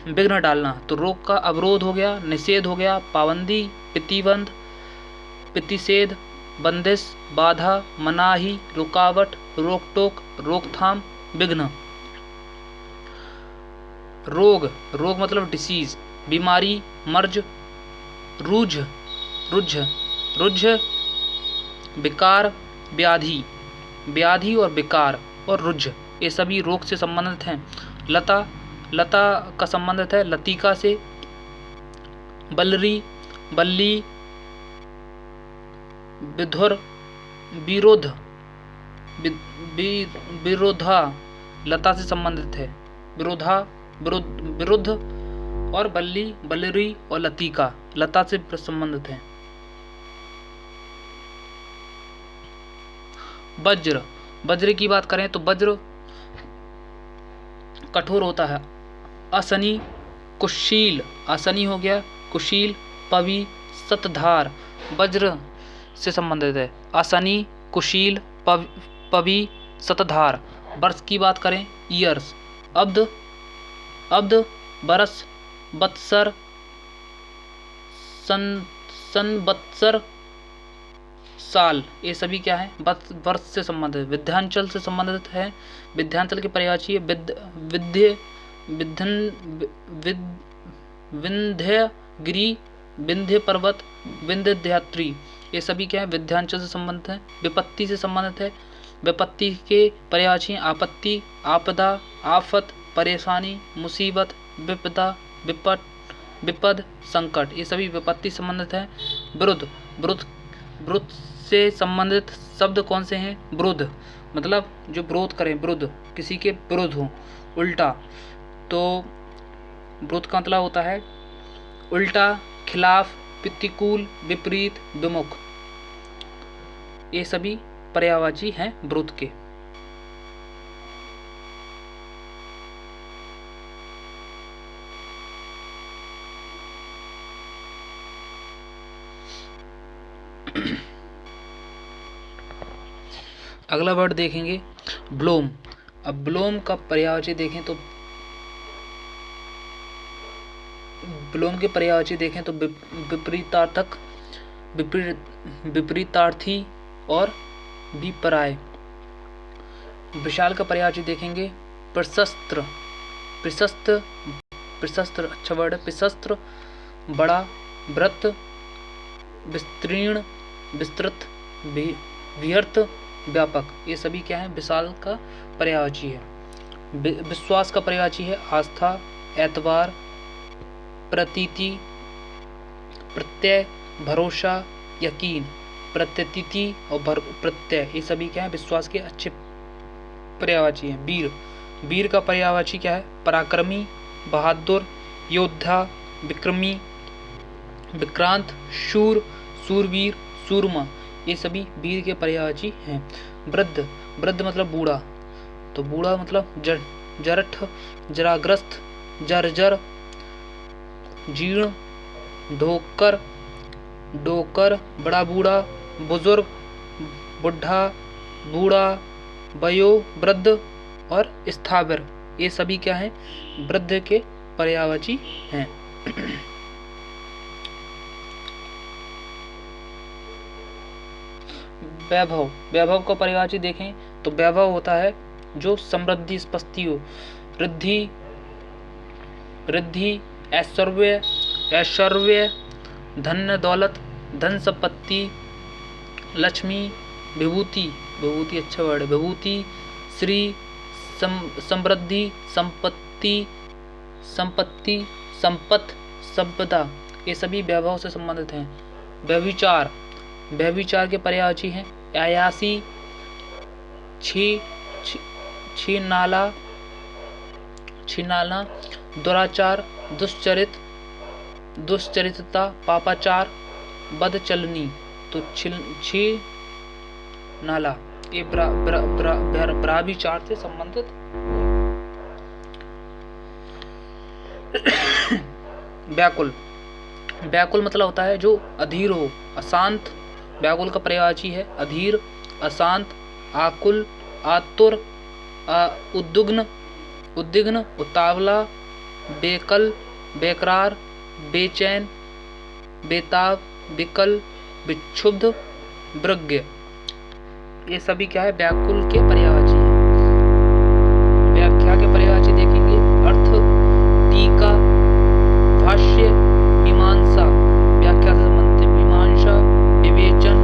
विघ्न डालना। तो रोक का अवरोध हो गया, निषेध हो गया, पाबंदी, प्रतिबंध, प्रतिषेध, बंदिश, बाधा, मनाही, रुकावट, रोक टोक, रोकथाम, विघ्न। रोग, रोग मतलब डिसीज, बीमारी, मर्ज, रुझ, रुझ, विकार, व्याधि, व्याधि और विकार और रुझ, ये सभी रोग से संबंधित हैं। लता, लता का संबंधित है लतिका से। बल्लरी, बल्ली, विधुर, विरोध, विरोधा लता से संबंधित है। विरोधा, विरुद्ध और बल्ली, बल्लरी और लतिका लता से संबंधित है। वज्र, वज्र की बात करें तो वज्र कठोर होता है। असनी, कुशील, असनी हो गया, कुशील, पवि, सतधार, वज्र से संबंधित है। असनी, कुशील, पवि, सतधार। वर्ष की बात करें, ईयर्स, अब्द, बरस, बत्सर, संवत्सर, साल, ये सभी क्या है? वर्ष से संबंधित है। विंध्याचल से संबंधित है। विंध्याचल की पर्यायवाची है विंध्यगिरि, विंध्य पर्वत, विंध्याद्रि, ये सभी क्या है, विध्यांचल से संबंधित है। विपत्ति से संबंधित है। विपत्ति के पर्यायवाची हैं आपत्ति, आपदा, आफत, परेशानी, मुसीबत, विपदा, विपट, विपद, संकट, ये सभी विपत्ति संबंधित है। विरुद्ध, विरुद्ध, विरुद्ध से संबंधित शब्द कौन से हैं? विरुद्ध मतलब जो विरोध करें, विरुद्ध, किसी के विरुद्ध हो। उल्टा, तो विरुद्ध का मतलब होता है उल्टा, खिलाफ, प्रतिकूल, विपरीत, विमुख, ये सभी पर्यायवाची हैं विरुद्ध के। अगला वर्ड देखेंगे ब्लोम। अब ब्लोम का पर्यायवाची देखें तो ब्लोम के पर्यायवाची देखें तो विपरीतार्थक, विपरीतार्थी और विपर्याय। विशाल का पर्यायवाची देखेंगे प्रशस्त्र, प्रशस्त, प्रशस्त्र अच्छा वर्ड है, प्रशस्त्र, बड़ा, वृत्त, विस्तीर्ण, विस्तृत, विहृत, व्यापक, ये सभी क्या है, विशाल का पर्यायवाची है। विश्वास का पर्यायवाची है आस्था, एतबार, प्रतीति, प्रत्यय, भरोसा, यकीन, प्रत्यतीति और प्रत्यय, ये सभी क्या है, विश्वास के अच्छे पर्यायवाची हैं। वीर, वीर का पर्यायवाची क्या है, पराक्रमी, बहादुर, योद्धा, विक्रमी, विक्रांत, शूर, शूरवीर, सूरमा, ये सभी वीर के पर्यायवाची हैं। वृद्ध, वृद्ध मतलब बूढ़ा, तो बूढ़ा मतलब जरठ, जराग्रस्त, जर्जर, जीर्ण, ढोकर, डोकर, बड़ा बूढ़ा, बुजुर्ग, बुढ़ा, बूढ़ा, वयो, वृद्ध और स्थावर, ये सभी क्या हैं, वृद्ध के पर्यायवाची हैं। वैभव, वैभव का पर्यायवाची देखें तो वैभव होता है जो समृद्धि, स्पष्टि हो, रिद्धि, रिद्धि, ऐश्वर्य, ऐश्वर्य, धन दौलत, धन संपत्ति, लक्ष्मी, विभूति, विभूति अच्छा वर्ड है, विभूति, श्री, समृद्धि, संपत्ति, संपत्ति, संपत, संपदा, ये सभी वैभव से संबंधित हैं। व्यभिचार, व्यभिचार के पर्यायवाची हैं अयासी, छीनाला, छीनाला, दुराचार, दुश्चरित, दुश्चरितता, पापाचार, बदचलनी, तो छी नाला, ये ब्राविचार से संबंधित। व्याकुल, व्याकुल मतलब होता है जो अधीर हो, अशांत, व्याकुल का पर्यायवाची है अधीर, अशांत, आकुल, आतुर, उद्विग्न, उद्विग्न, उतावला, बेकल, बेकरार, बेचैन, बेताब, विकल, विक्षुब्ध, वृग्य, ये सभी क्या है, व्याकुल के पर्यायवाची हैं। व्याख्या के पर्यायवाची देखेंगे अर्थ, टीका, भाष्य, मीमांसा, व्याख्या से संबंधित मीमांसा, विवेचन,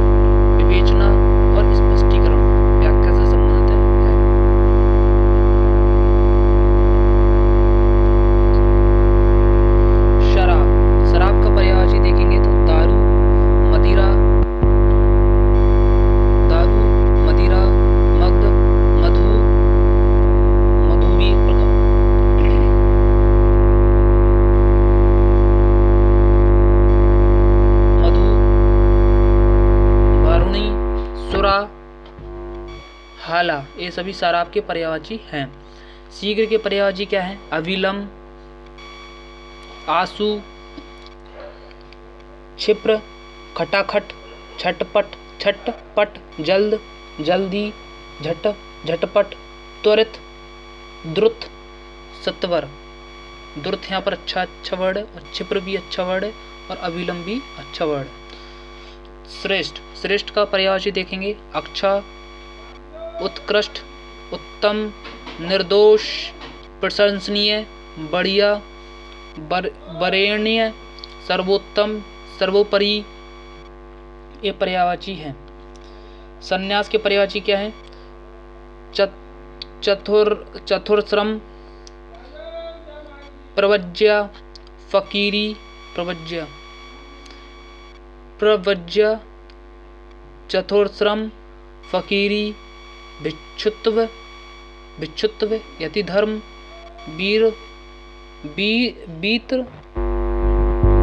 विवेचना और स्पष्टीकरण, व्याख्या से संबंधित है। शराब, शराब का पर्यायवाची देखेंगे तो दारू, मदिरा, दारू, मदिरा, मद्य, मधु, मधु भी एक प्रकार, मधु, वारुणी, सुरा, हाला, ये सभी शराब के पर्यायवाची हैं। शीघ्र के पर्यायवाची क्या है, अविलंब, आंसू, क्षिप्र, खटाखट, छटपट, छटपट, जल्द, जल्दी, झट, झटपट, त्वरित, द्रुत, सत्वर, द्रुत यहाँ पर अच्छा वर्ड है, और क्षिप्र भी अच्छा वर्ड है, और अविलंब भी अच्छा वर्ड है। श्रेष्ठ, श्रेष्ठ का पर्यायवाची देखेंगे अच्छा, उत्कृष्ट, उत्तम, निर्दोष, प्रशंसनीय, बढ़िया, वरेण्य, सर्वोत्तम, सर्वोपरि, ये पर्यायवाची हैं। संन्यास के पर्यायवाची क्या है? चतुरश्रम, प्रवज्या, फकीरी, प्रवज्या, चतुरश्रम, फकीरी, भिक्षुत्व, यतिधर्म,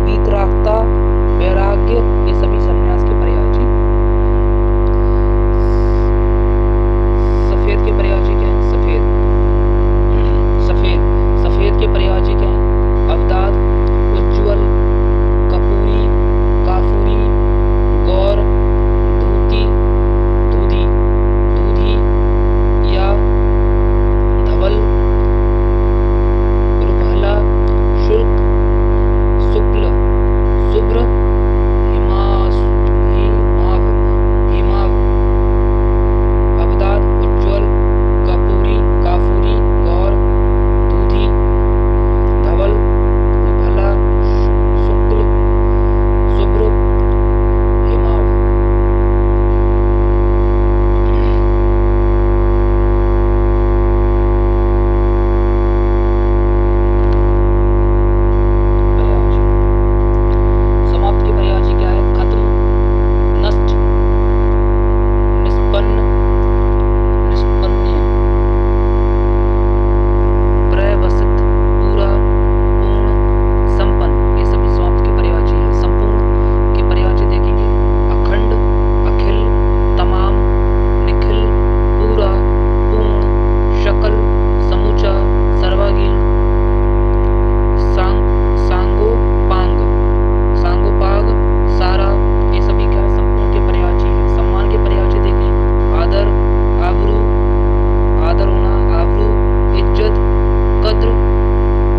वीतरागता, वैराग्य, ये सभी संन्यास के पर्यायवाची। सफेद के पर्यायवाची क्या है? सफेद के पर्यायवाची क्या है? अवदाद, उज्ज्वल, कपूरी, काफूरी, गौर, दूधी या धवल, रुपहला, शुक्ल, शुभ्र, हिमाव, अवदाद, उज्ज्वल, कपूरी, काफूरी, गौर, दूधी, धवल, रुपहला, शुक्ल, शुभ्र, हिमाव। समाप्त की पर्यायवाची क्या है? खत्म, नष्ट, निष्पन्न, निष्पन्न्य, पर्यवसित, पूरा, पूर्ण, संपन्न, ये सभी समाप्त की पर्यायवाची है। संपूर्ण की पर्यायवाची देखेंगे। अखंड, अखिल, तमाम, निखिल, पूरा, पूर्ण, शकल, समूचा, सर्वांगीण, सांगोपांग, सारा, ये सभी क्या है? संपूर्ण के पर्यायवाची है। सम्मान के पर्यायवाची देखें। आदर, आबरू, आदर होना, आबरू, इज्जत, कद्र,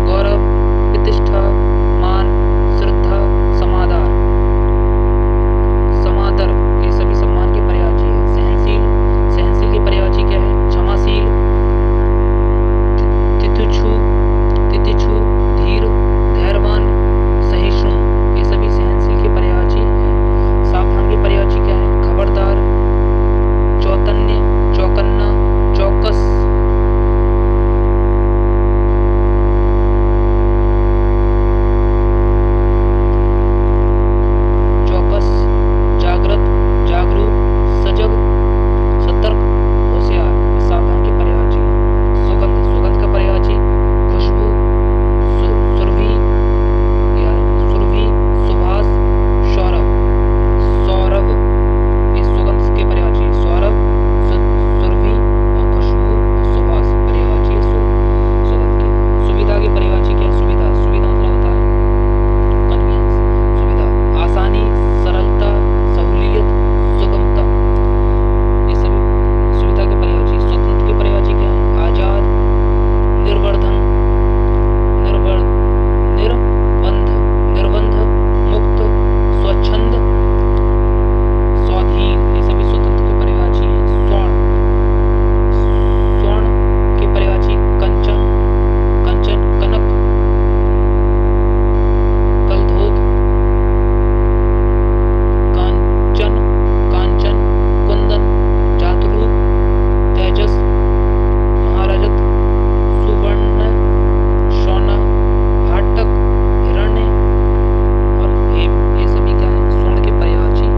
गौरव, प्रतिष्ठा, मान, श्रद्धा, समादर, ये सभी सम्मान के पर्यायवाची है। सहनशील के पर्यायवाची क्या है? क्षमाशील, तितिक्षु, धीर, धैर्यवान, सहिष्णु, ये सभी सहनशील के पर्यायवाची हैं। सावधान के पर्यायवाची क्या है? खबरदार, चौतन्य, चौकन्ना, चौकस, जागृत, जागरूक, सजग, सतर्क, होशियार, ये सावधान के पर्यायवाची हैं। सुगंध का पर्यायवाची खुशबू, सुरभि, सुभाष, सौरभ, ये सुगंध के पर्यायवाची है। सौरभ, सुरभि और खुशबू और सुभाष पर्यायवाची है सुगंध की। सुविधा की पर्यायवाची क्या है? सुविधा मतलब होता है कन्वीनियंस, सुविधा, आसानी, सरलता, सहूलियत, सुगमता, ये सभी सुविधा के पर्यायवाची। स्वतंत्र के पर्यायवाची क्या है? आजाद, निर्बंध, मुक्त, स्वच्छंद, स्वाधीन, ये सभी स्वतंत्र के पर्यायवाची हैं। स्वर्ण के पर्यायवाची कंचन, कनक, कलधोत, कांचन, कुंदन, जातरूप, तेजस, महारजत, सुवर्ण, सोना, हाटक, हिरण्य और हेम, ये सभी क्या है? स्वर्ण के पर्यायवाची हैं।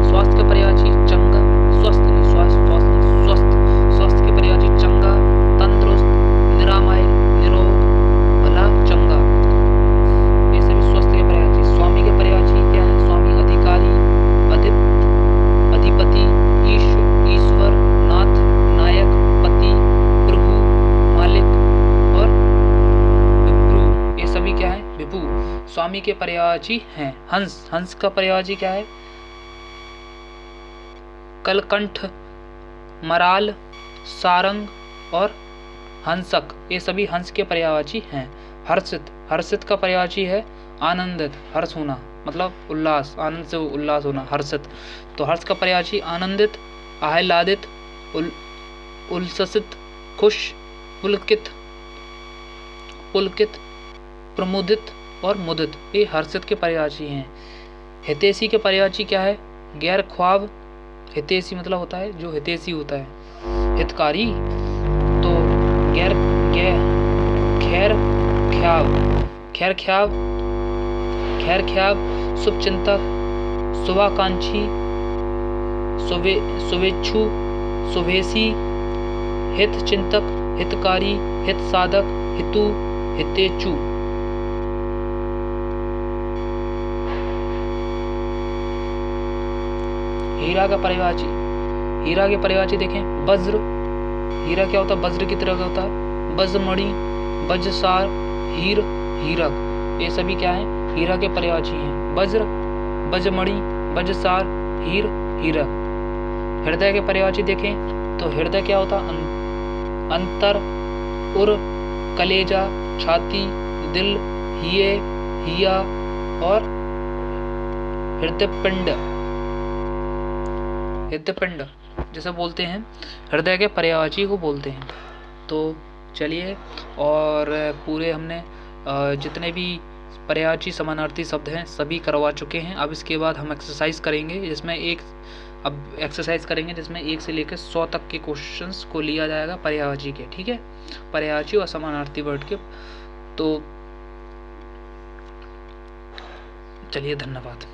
स्वास्थ्य के पर्यायवाची चंगा, स्वस्थ के पर्यायवाची चंगा, तंदुरुस्त, निरामय, निरोग, भला, चंगा, ये सभी स्वस्थ के पर्यायवाची। स्वामी के पर्यायवाची क्या है? स्वामी, अधिकारी, अधिपति, ईश्वर, नाथ, नायक, पति, प्रभु, मालिक और विभु, ये सभी क्या है? विभु। स्वामी के पर्यायवाची हैं। हंस का पर्यायवाची क्या है? कलकंठ, मराल, सारंग और हंसक, ये सभी हंस के पर्यायवाची हैं। हर्षित का पर्यायवाची है आनंदित, हर्ष होना मतलब उल्लास, आनंद से उल्लास होना, हर्षित। तो हर्ष का पर्यायवाची आनंदित, आह्लादित, उल्लसित, खुश, पुलकित, पुलकित, प्रमुदित और मुदित, ये हर्षित के पर्यायवाची हैं। हितैषी के पर्यायवाची क्या है? गैर ख्वाब। हितैषी मतलब होता है जो हितैषी होता है, हितकारी। तो गैर खैर ख्याब, खैर ख्याब, खैर ख्याब, शुभचिंतक, शुभाकांक्षी, शुभेच्छु, शुभेशी, हित चिंतक, हितकारी, हित साधक, हितु, हितेचु। हीरा का पर्यायवाची, हीरा के पर्यायवाची देखें, वज्र। हीरा क्या होता है? वज्र की तरह का होता है। वज्रमणि, वज्रसार, हीर, हीरक, ये सभी क्या है? हीरा के पर्यायवाची हैं। वज्र, वज्रमणि, वज्रसार, हीर, हीरक। हृदय के पर्यायवाची देखें तो हृदय क्या होता है? अंतर, उर, कलेजा, छाती, दिल, हिये, हिया और हृदयपिंड। हृदयपिंड जैसे बोलते हैं, हृदय के पर्यायवाची को बोलते हैं। तो चलिए, और पूरे हमने जितने भी पर्यायवाची समानार्थी शब्द हैं सभी करवा चुके हैं। अब इसके बाद हम एक्सरसाइज करेंगे जिसमें एक जिसमें 1 से लेकर 100 तक के क्वेश्चंस को लिया जाएगा पर्यायवाची के। ठीक है, पर्यायवाची और समानार्थी वर्ड के। तो चलिए, धन्यवाद।